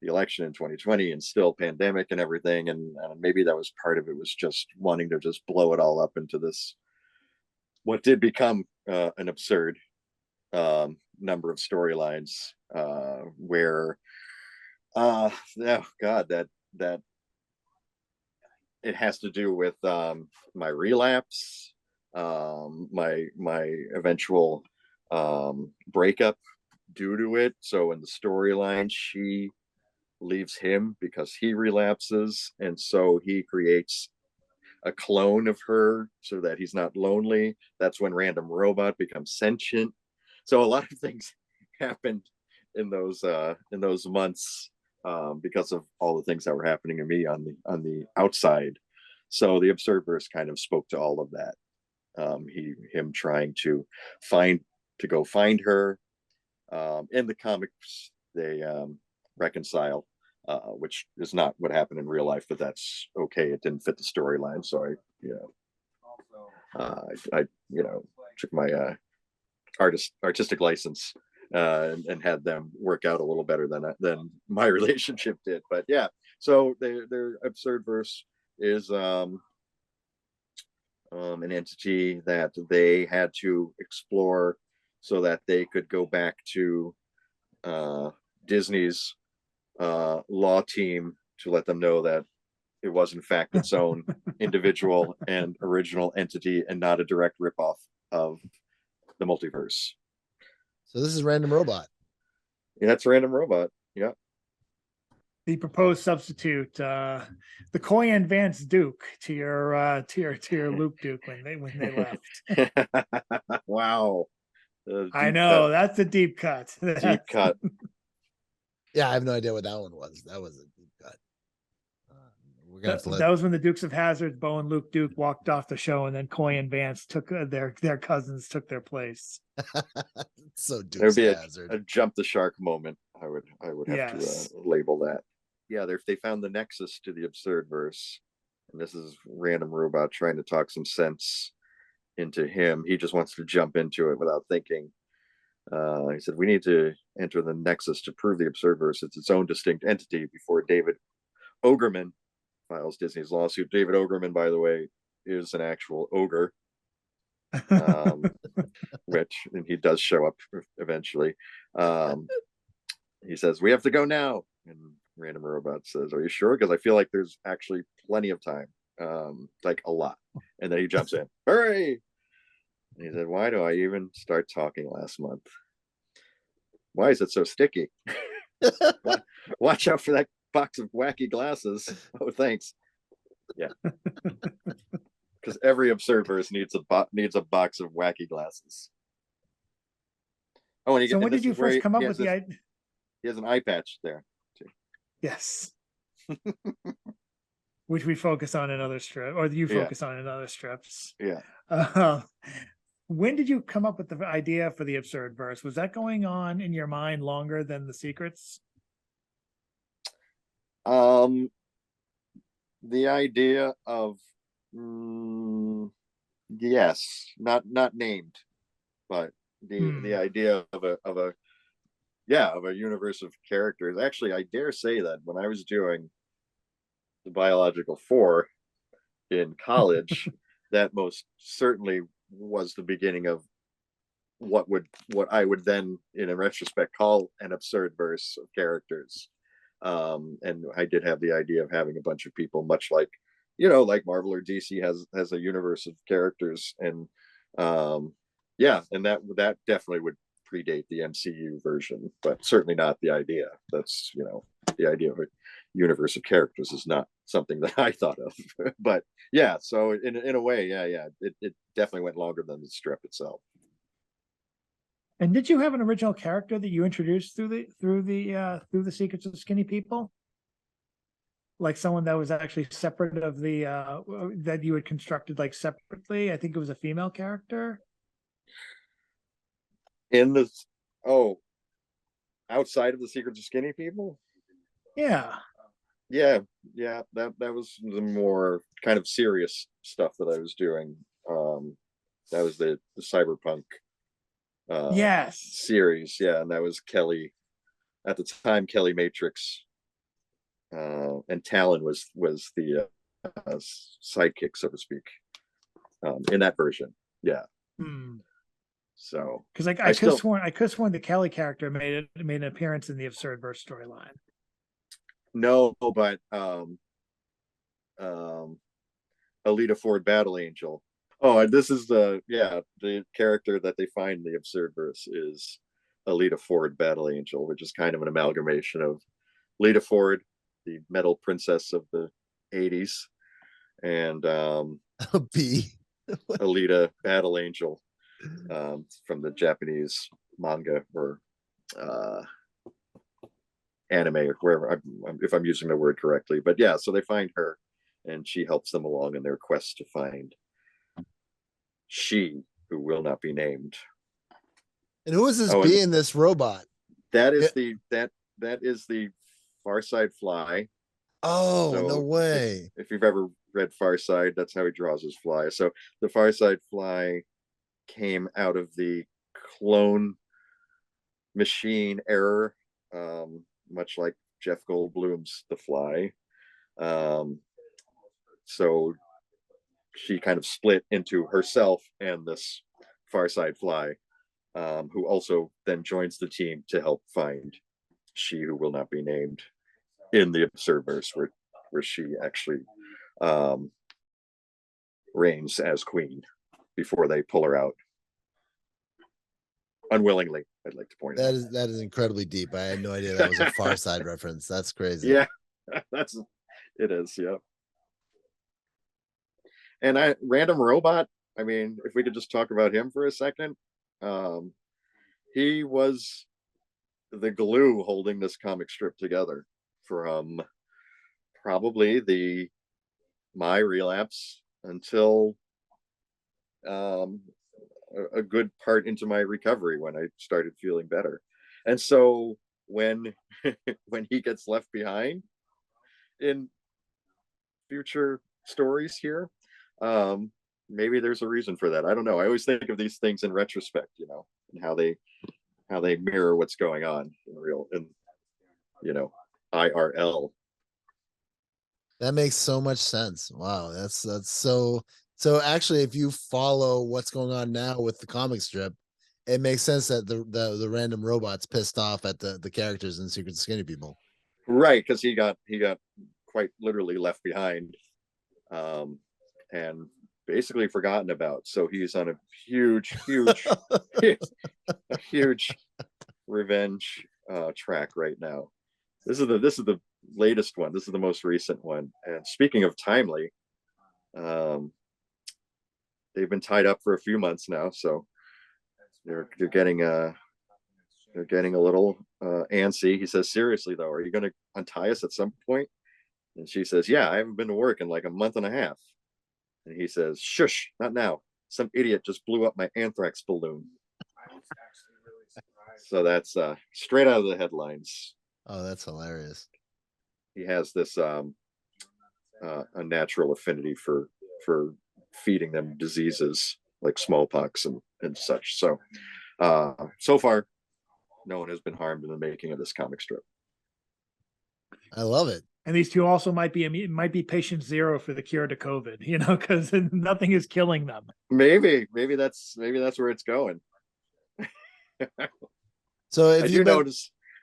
election in 2020 and still pandemic and everything, and maybe that was part of it, was just wanting to just blow it all up into this what did become an absurd number of storylines, where oh god, that it has to do with my relapse, my eventual breakup due to it. So in the storyline, she leaves him because he relapses, and so he creates a clone of her so that he's not lonely. That's when Random Robot becomes sentient. So a lot of things happened in those months, because of all the things that were happening to me on the outside. So the Absurdverse kind of spoke to all of that. Him trying to go find her. In the comics, they reconcile, which is not what happened in real life, but that's okay. It didn't fit the storyline, so I took my artistic license, and had them work out a little better than my relationship did. But yeah, so their absurd verse is an entity that they had to explore so that they could go back to Disney's law team to let them know that it was in fact its own individual and original entity, and not a direct ripoff of the multiverse. So this is Random Robot. Yeah, that's Random Robot. Yeah. The proposed substitute, the Coy and Vance Duke to your Luke Duke when they left. Wow. I know, that's a deep cut. Deep cut. Yeah, I have no idea what that one was. That was a deep cut. We're gonna have to that was when the Dukes of Hazzard, Bo and Luke Duke, walked off the show, and then Coy and Vance took their cousins took their place. So Dukes There'd be of Hazzard. a jump the shark moment. I would have Yes. to label that. Yeah, they found the nexus to the absurd verse, and this is Random Robot trying to talk some sense into him. He just wants to jump into it without thinking. He said, we need to enter the nexus to prove the Absurdverse it's its own distinct entity before David Ogerman files Disney's lawsuit. David Ogerman, by the way, is an actual ogre, which, and he does show up eventually. He says, we have to go now. And Random Robot says, "Are you sure? Because I feel like there's actually plenty of time, like a lot." And then he jumps in, "Hooray!" And he said, "Why do I even start talking last month? Why is it so sticky? Watch out for that box of wacky glasses." Oh, thanks. Yeah, because every Absurdverse needs a box of wacky glasses. Oh, and So when did you first come up with the idea? He has an eye patch there too. Yes. Which we focus on in other strips, or you focus on in other strips. Yeah. When did you come up with the idea for the Absurdverse? Was that going on in your mind longer than the Secrets? The idea of yes, not named, but the idea of a universe of characters. Actually, I dare say that when I was doing the Biological Four in college, that most certainly was the beginning of what I would then, in a retrospect, call an Absurdverse of characters. And I did have the idea of having a bunch of people, much like, like Marvel or DC has a universe of characters, and and that definitely would predate the MCU version, but certainly not the idea. That's the idea of a universe of characters is not something that I thought of. But yeah, so in a way, it definitely went longer than the strip itself. And did you have an original character that you introduced through the Secrets of Skinny People? Like someone that was actually separate of the that you had constructed like separately? I think it was a female character. In the outside of the Secrets of Skinny People? Yeah. Yeah, that was the more kind of serious stuff that I was doing. That was the cyberpunk yes series, and that was Kelly at the time. Kelly Matrix and Talon was the sidekick, so to speak, in that version. So because I could have sworn the Kelly character made an appearance in the Absurdverse storyline. No, but Alita Ford Battle Angel. Oh, and this is the character that they find in the Absurdverse is Alita Ford Battle Angel, which is kind of an amalgamation of Lita Ford, the metal princess of the 80s, and Alita Battle Angel from the Japanese manga or anime or wherever, if I'm using the word correctly. But yeah, so they find her and she helps them along in their quest to find she who will not be named. And who is this being this robot? That is that is the Farside Fly. Oh, so no way. If you've ever read Farside, that's how he draws his fly. So the Farside Fly came out of the clone machine error, much like Jeff Goldblum's The Fly. So she kind of split into herself and this Farside Fly, who also then joins the team to help find she who will not be named in the Absurdverse, where she actually reigns as queen before they pull her out unwillingly. I'd like to point out that is incredibly deep. I had no idea that was a Far Side reference. That's crazy. Yeah, it is. Yeah. And Random Robot, I mean, if we could just talk about him for a second, he was the glue holding this comic strip together from probably my relapse until a good part into my recovery, when I started feeling better. And so when he gets left behind in future stories here, maybe there's a reason for that. I don't know. I always think of these things in retrospect, and how they mirror what's going on in IRL. That makes so much sense. Wow, that's so actually, if you follow what's going on now with the comic strip, it makes sense that the Random Robot's pissed off at the characters in Secret Skinny People. Right, because he got quite literally left behind, and basically forgotten about. So he's on a huge a huge revenge track right now. This is the latest one. This is the most recent one. And speaking of timely, um, they've been tied up for a few months now, so they're getting a little antsy. He says, "Seriously though, are you going to untie us at some point?" And she says, "Yeah, I haven't been to work in like a month and a half." And he says, "Shush, not now. Some idiot just blew up my anthrax balloon." So that's straight out of the headlines. Oh, that's hilarious. He has this a natural affinity for feeding them diseases like smallpox and such. So so far, no one has been harmed in the making of this comic strip. I love it. And these two also might be patient zero for the cure to COVID, because nothing is killing them. Maybe that's where it's going. So if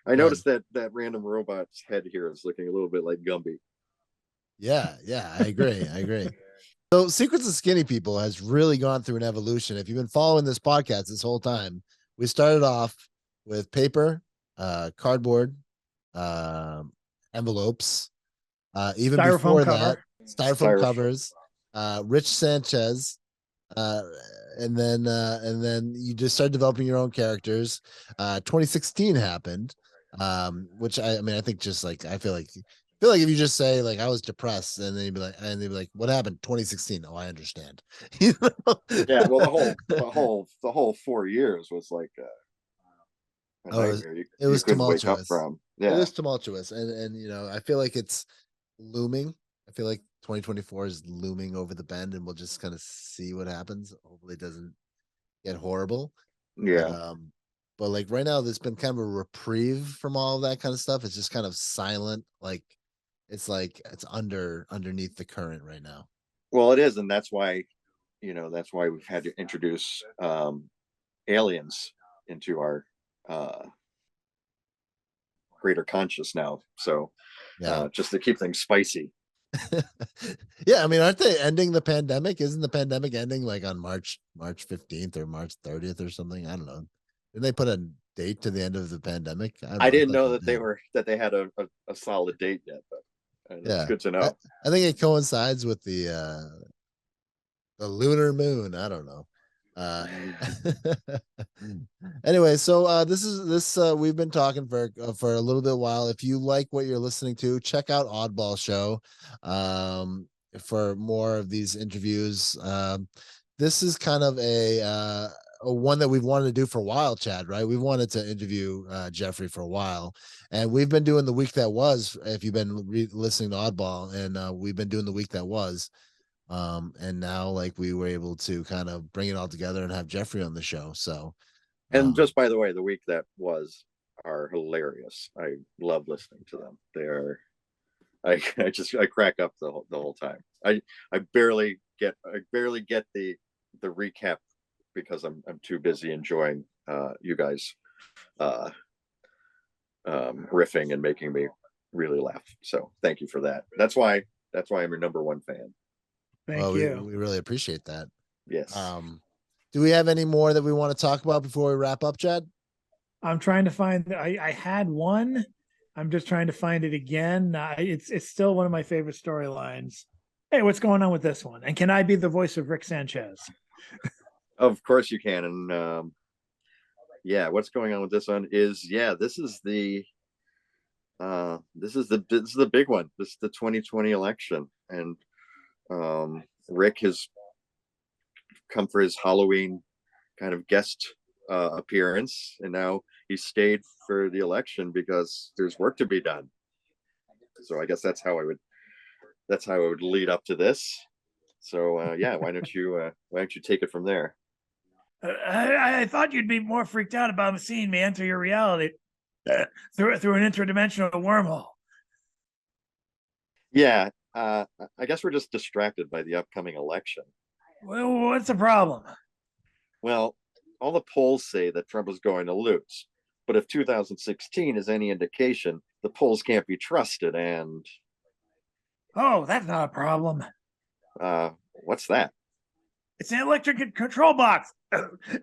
I noticed that random robot's head here is looking a little bit like Gumby. Yeah, I agree. So Secrets of Skinny People has really gone through an evolution. If you've been following this podcast this whole time, we started off with paper, cardboard, envelopes, even Styrofoam before cover. that, styrofoam covers, Rich Sanchez, and then you just started developing your own characters. 2016 happened, which I mean I think just like I feel like if you just say like I was depressed and then they'd be like what happened 2016? Oh, I understand. Yeah, well the whole 4 years was like a nightmare. It was couldn't wake up tumultuous. from. Yeah, it is tumultuous, and I feel like it's looming. I feel like 2024 is looming over the bend, and we'll just kind of see what happens. Hopefully, it doesn't get horrible. yeah. But like right now, there's been kind of a reprieve from all of that kind of stuff. It's just kind of silent. Like it's underneath the current right now. Well, it is, and that's why we've had to introduce aliens into our greater conscious now. So just to keep things spicy. Yeah, I mean, aren't they ending the pandemic? Isn't the pandemic ending like on March 15th or March 30th or something? I don't know. Did they put a date to the end of the pandemic? I didn't know that they had a solid date yet, but it's good to know. I think it coincides with the lunar moon. I don't know. Anyway, so this we've been talking for a little bit while. If you like what you're listening to, check out Oddball Show for more of these interviews. This is kind of a one that we've wanted to do for a while, Chad, right? We've wanted to interview Geoffrey for a while, and we've been doing the week that was, if you've been listening to Oddball, and we've been doing the week that was. And now like we were able to kind of bring it all together and have Geoffrey on the show. So and just by the way, the week that was are hilarious. I love listening to them. They're I crack up the whole time. I barely get the recap because I'm too busy enjoying you guys riffing and making me really laugh. So thank you for that. That's why I'm your number one fan. Thank you. We really appreciate that. Yes. Do we have any more that we want to talk about before we wrap up, Chad? I'm trying to find. I had one. I'm just trying to find it again. It's still one of my favorite storylines. Hey, what's going on with this one? And can I be the voice of Rick Sanchez? Of course you can. And what's going on with this one is this is the big one. This is the 2020 election, and Rick has come for his Halloween kind of guest appearance, and now he stayed for the election because there's work to be done. So I guess that's how I would lead up to this. So why don't you take it from there? I thought you'd be more freaked out about seeing me enter your reality through an interdimensional wormhole. Yeah, I guess we're just distracted by the upcoming election. Well, what's the problem? Well, all the polls say that Trump is going to lose, But if 2016 is any indication, the polls can't be trusted. And Oh, that's not a problem. what's that? It's an electric control box.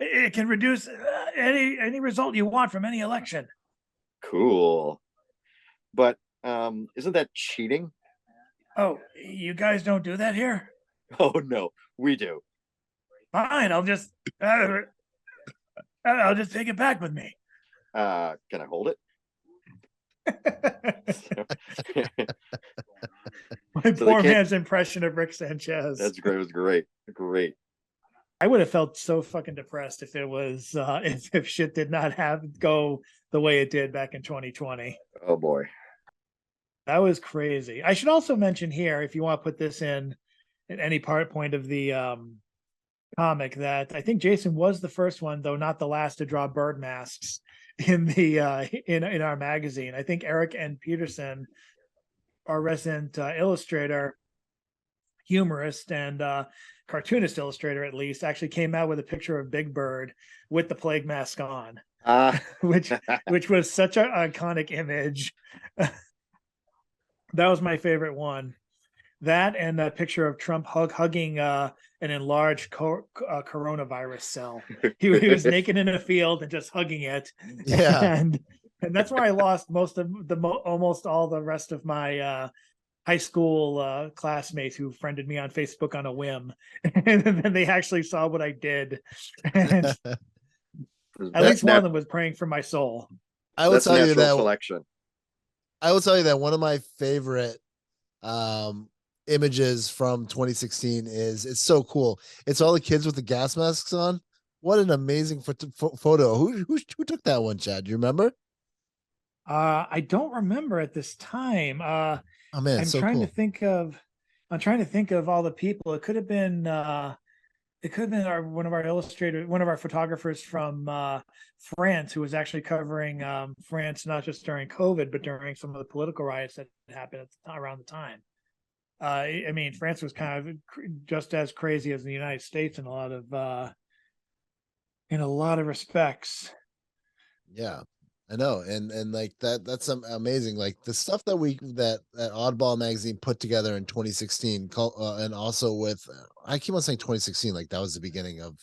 It can reduce any result you want from any election. Cool. But isn't that cheating? Oh, you guys don't do that here? Oh no, we do. Fine, I'll just take it back with me. Can I hold it? My poor man's impression of Rick Sanchez. That's great. It was great. Great. I would have felt so fucking depressed if it was if shit did not go the way it did back in 2020. Oh boy. That was crazy. I should also mention here, if you want to put this in any point of the comic, that I think Jason was the first one, though not the last, to draw bird masks in the in our magazine. I think Eric and Peterson, our resident illustrator, humorist, and cartoonist illustrator at least, actually came out with a picture of Big Bird with the plague mask on, which was such an iconic image. That was my favorite one. That and a picture of Trump hugging an enlarged coronavirus cell. He was naked in a field and just hugging it. Yeah. And that's where I lost almost all the rest of my high school classmates who friended me on Facebook on a whim. And then they actually saw what I did. And at least one of them was praying for my soul. I will tell you that selection. I will tell you that one of my favorite images from 2016 is, it's so cool. It's all the kids with the gas masks on. What an amazing photo. Who took that one, Chad? Do you remember? I don't remember at this time. Oh man, I'm so trying cool. to think of all the people. It could have been one of our photographers from France, who was actually covering France, not just during COVID, but during some of the political riots that happened around the time. I mean, France was kind of just as crazy as the United States in a lot of respects. Yeah, I know. And like that's amazing. Like the stuff that that Oddball magazine put together in 2016, and also with, I keep on saying 2016, like that was the beginning of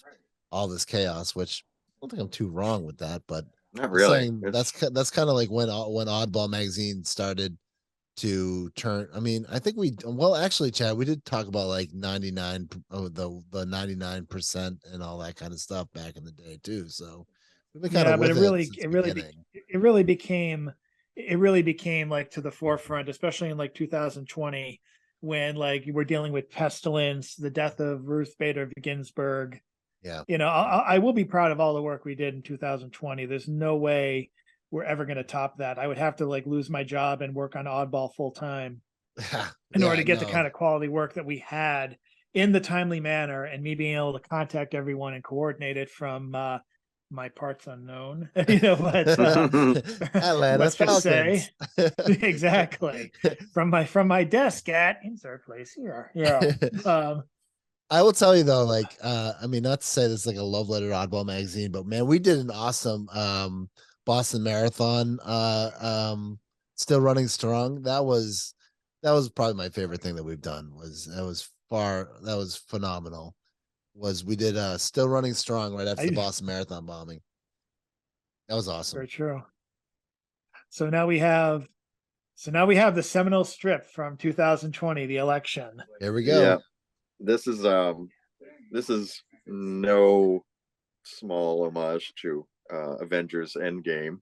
all this chaos, which I don't think I'm too wrong with that, but not really. That's kind of like when Oddball magazine started to turn. I mean, I think actually, Chad, we did talk about like 99 the 99% and all that kind of stuff back in the day too. So we've been kind of but it really became like to the forefront, especially in like 2020, when like we're dealing with pestilence, the death of Ruth Bader Ginsburg. Yeah, I will be proud of all the work we did in 2020. There's no way we're ever going to top that. I would have to like lose my job and work on Oddball full time in order to get the kind of quality work that we had in the timely manner, and me being able to contact everyone and coordinate it from my parts unknown, but Atlanta let's just Falcons. say exactly from my desk at insert place here. Yeah. I will tell you though, like, I mean, not to say this is like a love letter to Oddball magazine, but man, we did an awesome Boston Marathon still running strong. That was probably my favorite thing that we've done. That was phenomenal. We did still running strong right after the Boston Marathon bombing. That was awesome. Very true. So now we have the seminal strip from 2020, the election. Here we go. Yeah. This is no small homage to Avengers Endgame,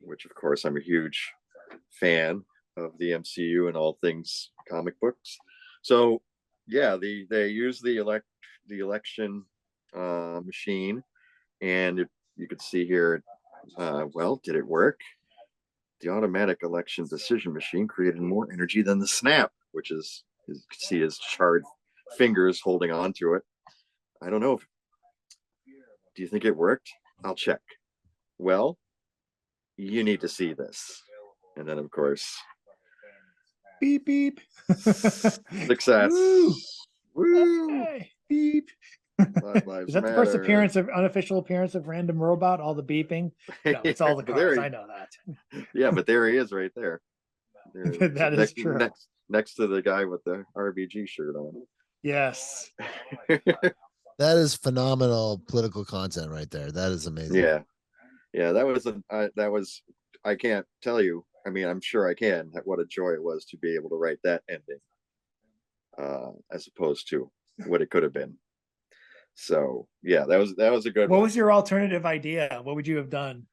which of course I'm a huge fan of the MCU and all things comic books. So yeah, they use the election machine, and you could see here. Well, did it work? The automatic election decision machine created more energy than the snap, which is, you can see his charred fingers holding on to it. I don't know. Do you think it worked? I'll check. Well, you need to see this. And then, of course, beep beep. Success. Woo. Woo. Okay. Beep. Black Lives Is that the first Matter. unofficial appearance of Random Robot? All the beeping? No, it's all the There cars. he, I know that. yeah, but there he is right there. That is true. Next to the guy with the RBG shirt on. Yes. That is phenomenal political content right there. That is amazing. Yeah, that was I can't tell you. I mean, I'm sure I can. What a joy it was to be able to write that ending, as opposed to what it could have been. So yeah, that was a good What one. was your alternative idea? What would you have done?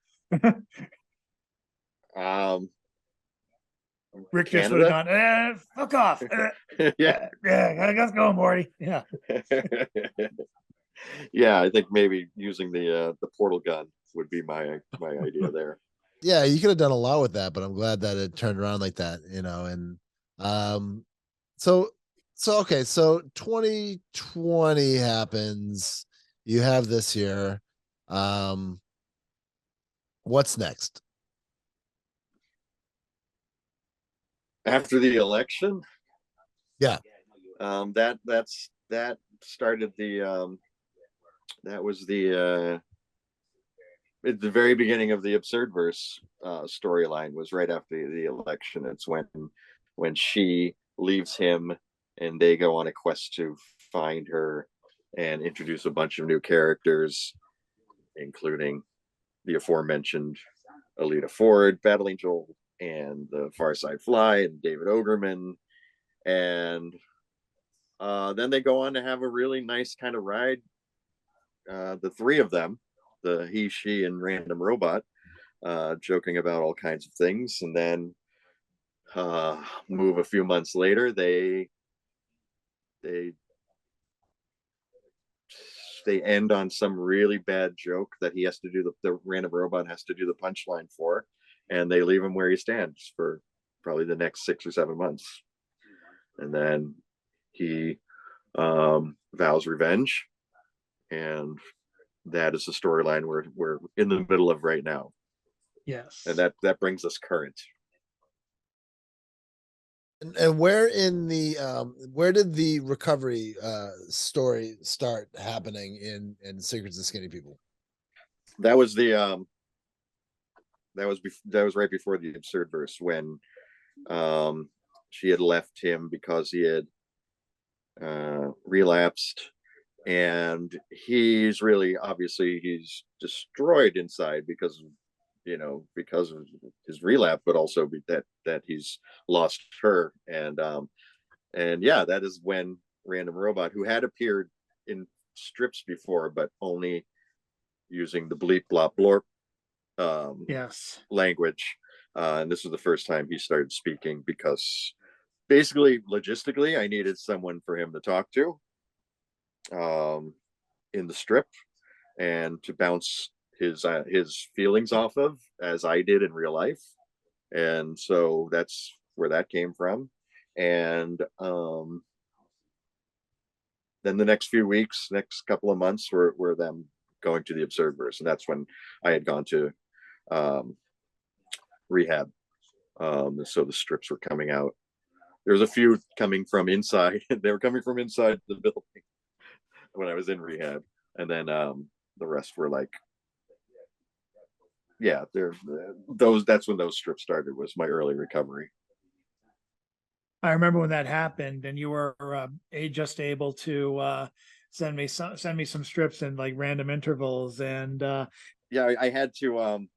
Rick just would have gone, fuck off. Yeah. Let's go, Morty. Yeah. Yeah, I think maybe using the portal gun would be my idea there. Yeah, you could have done a lot with that, but I'm glad that it turned around like that, and so okay, so 2020 happens, you have this year. What's next? After the election? Yeah. That started the that was the at the very beginning of the Absurdverse storyline was right after the election. It's when she leaves him and they go on a quest to find her and introduce a bunch of new characters, including the aforementioned Alita Ford, Battle Angel, and the Far Side Fly, and David Ogerman. And then they go on to have a really nice kind of ride. The three of them, the he, she, and Random Robot, joking about all kinds of things. And then move a few months later, they end on some really bad joke that he has to do the Random Robot has to do the punchline for, and they leave him where he stands for probably the next 6 or 7 months. And then he vows revenge, and that is the storyline we're in the middle of right now. Yes. And that brings us current. And where in the where did the recovery story start happening in Secrets of Skinny People? That was the that was right before the Absurdverse, when she had left him because he had relapsed, and he's really, obviously he's destroyed inside because of his relapse, but also that he's lost her. And yeah, that is when Random Robot, who had appeared in strips before but only using the bleep blop blorp yes language, and this was the first time he started speaking, because basically logistically I needed someone for him to talk to in the strip, and to bounce his feelings off of, as I did in real life. And so that's where that came from. And then the next few weeks, next couple of months, were them going to the Absurdverse, and that's when I had gone to rehab. So the strips were coming out. There was a few coming from inside. They were coming from inside the building when I was in rehab, and then the rest were like, yeah, that's when those strips started, was my early recovery. I remember when that happened, and you were just able to send me some strips in like random intervals. And yeah, I had to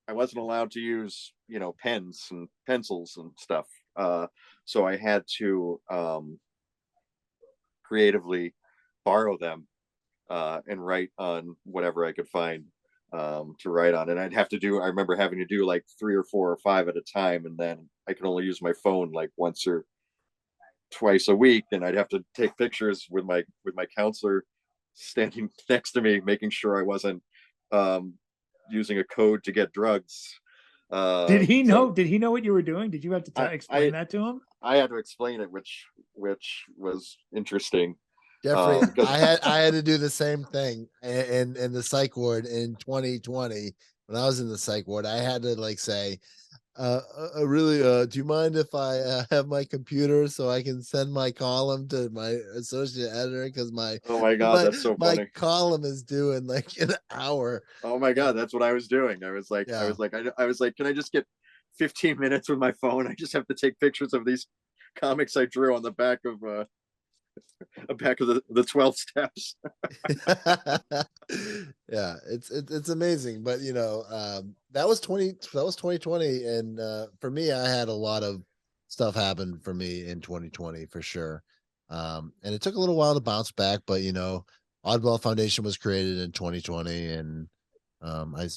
I wasn't allowed to use pens and pencils and stuff, so I had to creatively borrow them and write on whatever I could find to write on. And I remember having to do like 3 or 4 or 5 at a time, and then I could only use my phone like once or twice a week, and I'd have to take pictures with my counselor standing next to me, making sure I wasn't using a code to get drugs. Did he know what you were doing? Did you have to explain that to him? I had to explain it, which was interesting. Geoffrey, I had to do the same thing in the psych ward in 2020. When I was in the psych ward, I had to like say, Really, do you mind if I have my computer so I can send my column to my associate editor? Because Oh my God, that's so my funny. column is due in like an hour. Oh my God, that's what I was doing. I was like, Yeah. I was like, can I just get 15 minutes with my phone? I just have to take pictures of these comics I drew on the back of the 12 steps. Yeah, it's amazing. But that was 2020, and for me, I had a lot of stuff happen for me in 2020 for sure. And it took a little while to bounce back, but Oddball Foundation was created in 2020, and I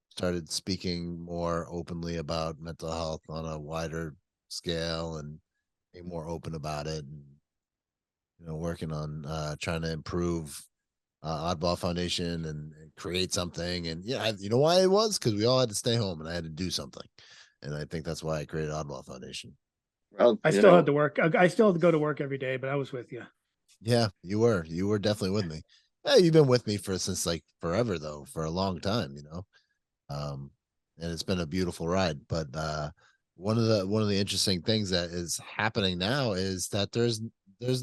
started speaking more openly about mental health on a wider scale and being more open about it, and working on trying to improve Oddball Foundation and create something. And you know why it was? Because we all had to stay home and I had to do something. And I think that's why I created Oddball Foundation. Well, I still had to work. I still had to go to work every day, but I was with you. Yeah, you were definitely with me. Yeah, you've been with me since like forever though, for a long time, and it's been a beautiful ride. But one of the interesting things that is happening now is that there's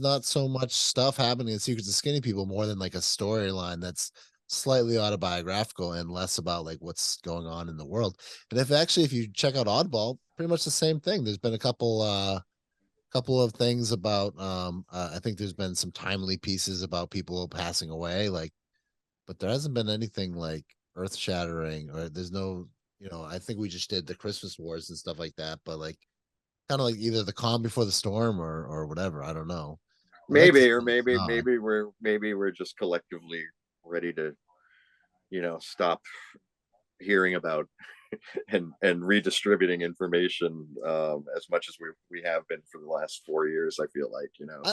not so much stuff happening in Secrets of Skinny People, more than like a storyline that's slightly autobiographical and less about like what's going on in the world. And if you check out Oddball, pretty much the same thing. There's been a couple of things about I think there's been some timely pieces about people passing away, like, but there hasn't been anything like earth shattering, or there's no, I think we just did the Christmas wars and stuff like that, but like kind of like either the calm before the storm or whatever. I don't know. Maybe, or maybe we're just collectively ready to, stop hearing about and redistributing information as much as we have been for the last 4 years. I feel like,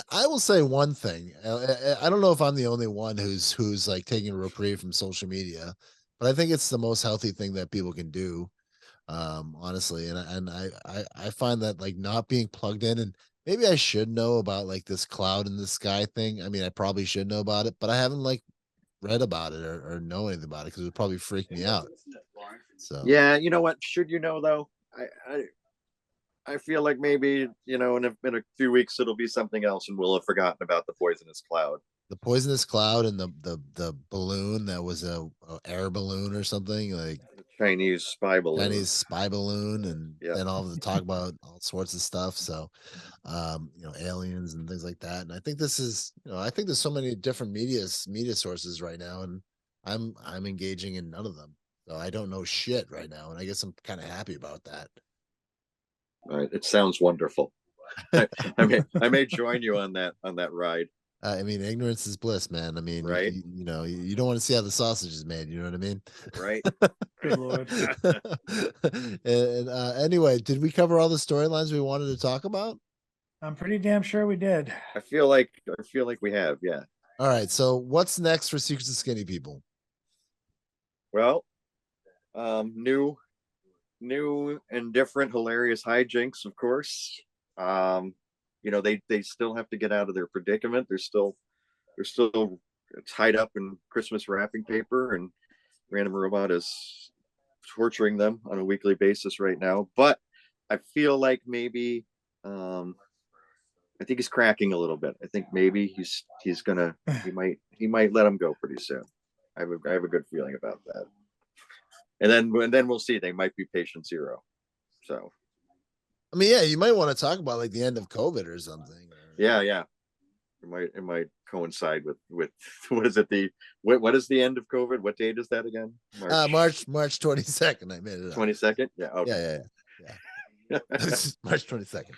I will say one thing. I don't know if I'm the only one who's like taking a reprieve from social media, but I think it's the most healthy thing that people can do, honestly. And I find that like not being plugged in, and maybe I should know about like this cloud in the sky thing. I mean, I probably should know about it, but I haven't like read about it or know anything about it because it would probably freak me out. So yeah, you know what? Should you know though? I feel like maybe in a few weeks it'll be something else, and we'll have forgotten about the poisonous cloud. The poisonous cloud and the balloon that was a air balloon or something, like Chinese spy balloon. Chinese spy balloon, and then all the talk about all sorts of stuff. So, aliens and things like that. And I think this is, I think there's so many different media sources right now, and I'm engaging in none of them. So I don't know shit right now, and I guess I'm kind of happy about that. All right, it sounds wonderful. I may join you on that ride. I mean, ignorance is bliss, man. I mean, right? You don't want to see how the sausage is made. You know what I mean? Right. Good Lord. And anyway, did we cover all the storylines we wanted to talk about? I'm pretty damn sure we did. I feel like we have, yeah. All right. So what's next for Secrets of Skinny People? Well, new and different hilarious hijinks, of course. They still have to get out of their predicament. They're still tied up in Christmas wrapping paper, and Random Robot is torturing them on a weekly basis right now. But I feel like maybe I think he's cracking a little bit. I think maybe he might let him go pretty soon. I have a good feeling about that. And then we'll see. They might be patient zero. So, I mean, yeah, you might want to talk about like the end of COVID or something. Yeah. It might coincide with what is it? What is the end of COVID? What date is that again? March 22nd. I made it up. 22nd. Yeah. Okay. Yeah. March 22nd.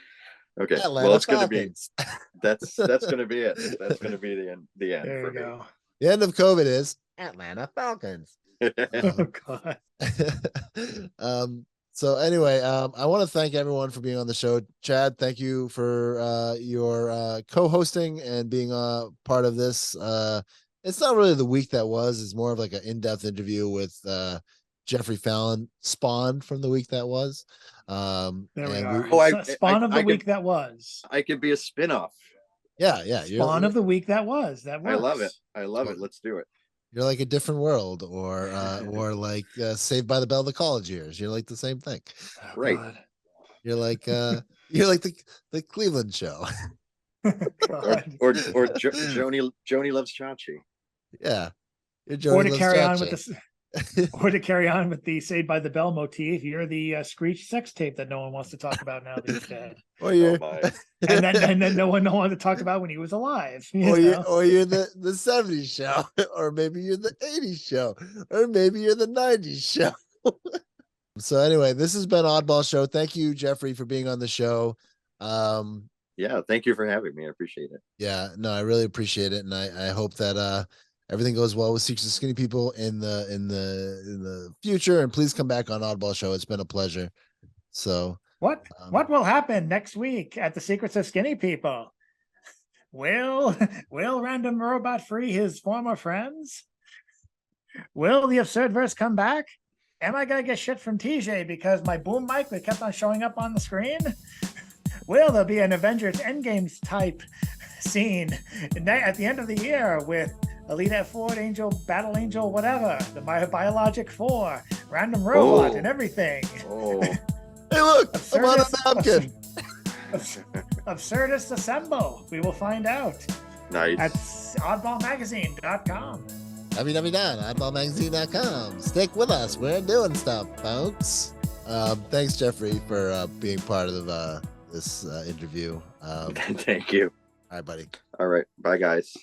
Okay. Atlanta well, it's going to be that's going to be it. That's going to be the end. There for you go. Me. The end of COVID is Atlanta Falcons. Oh God. So anyway, I want to thank everyone for being on the show. Chad, thank you for your co-hosting and being a part of this. It's not really the week that was. It's more of like an in-depth interview with Geoffrey Fallon, spawned from the week that was. There we are. Spawn of the week that was. I could be a spinoff. Yeah. Spawn of the week that was. That works. I love it. Let's do it. You're like A Different World, or like Saved by the Bell, the college years. You're like the same thing. Oh, Right. God. You're like the Cleveland Show. God. Or Joni loves Chachi. Yeah. You're Or Joni to Loves carry on with Chachi. this, or to carry on with the Saved by the Bell motif, you're the Screech sex tape that no one wants to talk about now that he's dead, Or you're my. and then no one wanted to talk about when he was alive. or know? you're the 70s show, or maybe you're the 80s show, or maybe you're the 90s show. So anyway, this has been Oddball Show. Thank you, Geoffrey, for being on the show. Yeah, thank you for having me. I appreciate it. Yeah, no, I really appreciate it, and I hope that everything goes well with Secrets of Skinny People in the future. And please come back on Oddball Show. It's been a pleasure. So What will happen next week at the Secrets of Skinny People? Will Random Robot free his former friends? Will the Absurd Verse come back? Am I gonna get shit from TJ because my boom mic that kept on showing up on the screen? Will there be an Avengers Endgames type scene at the end of the year with Elite Ford, Angel, Battle Angel, whatever, the Biologic 4, Random Robot, and everything? Oh. hey, look, I'm on a napkin. Absurdist Assemble. We will find out Nice. at oddballmagazine.com. www.oddballmagazine.com. Stick with us. We're doing stuff, folks. Thanks, Geoffrey, for being part of this interview. Thank you. All right, buddy. All right. Bye, guys.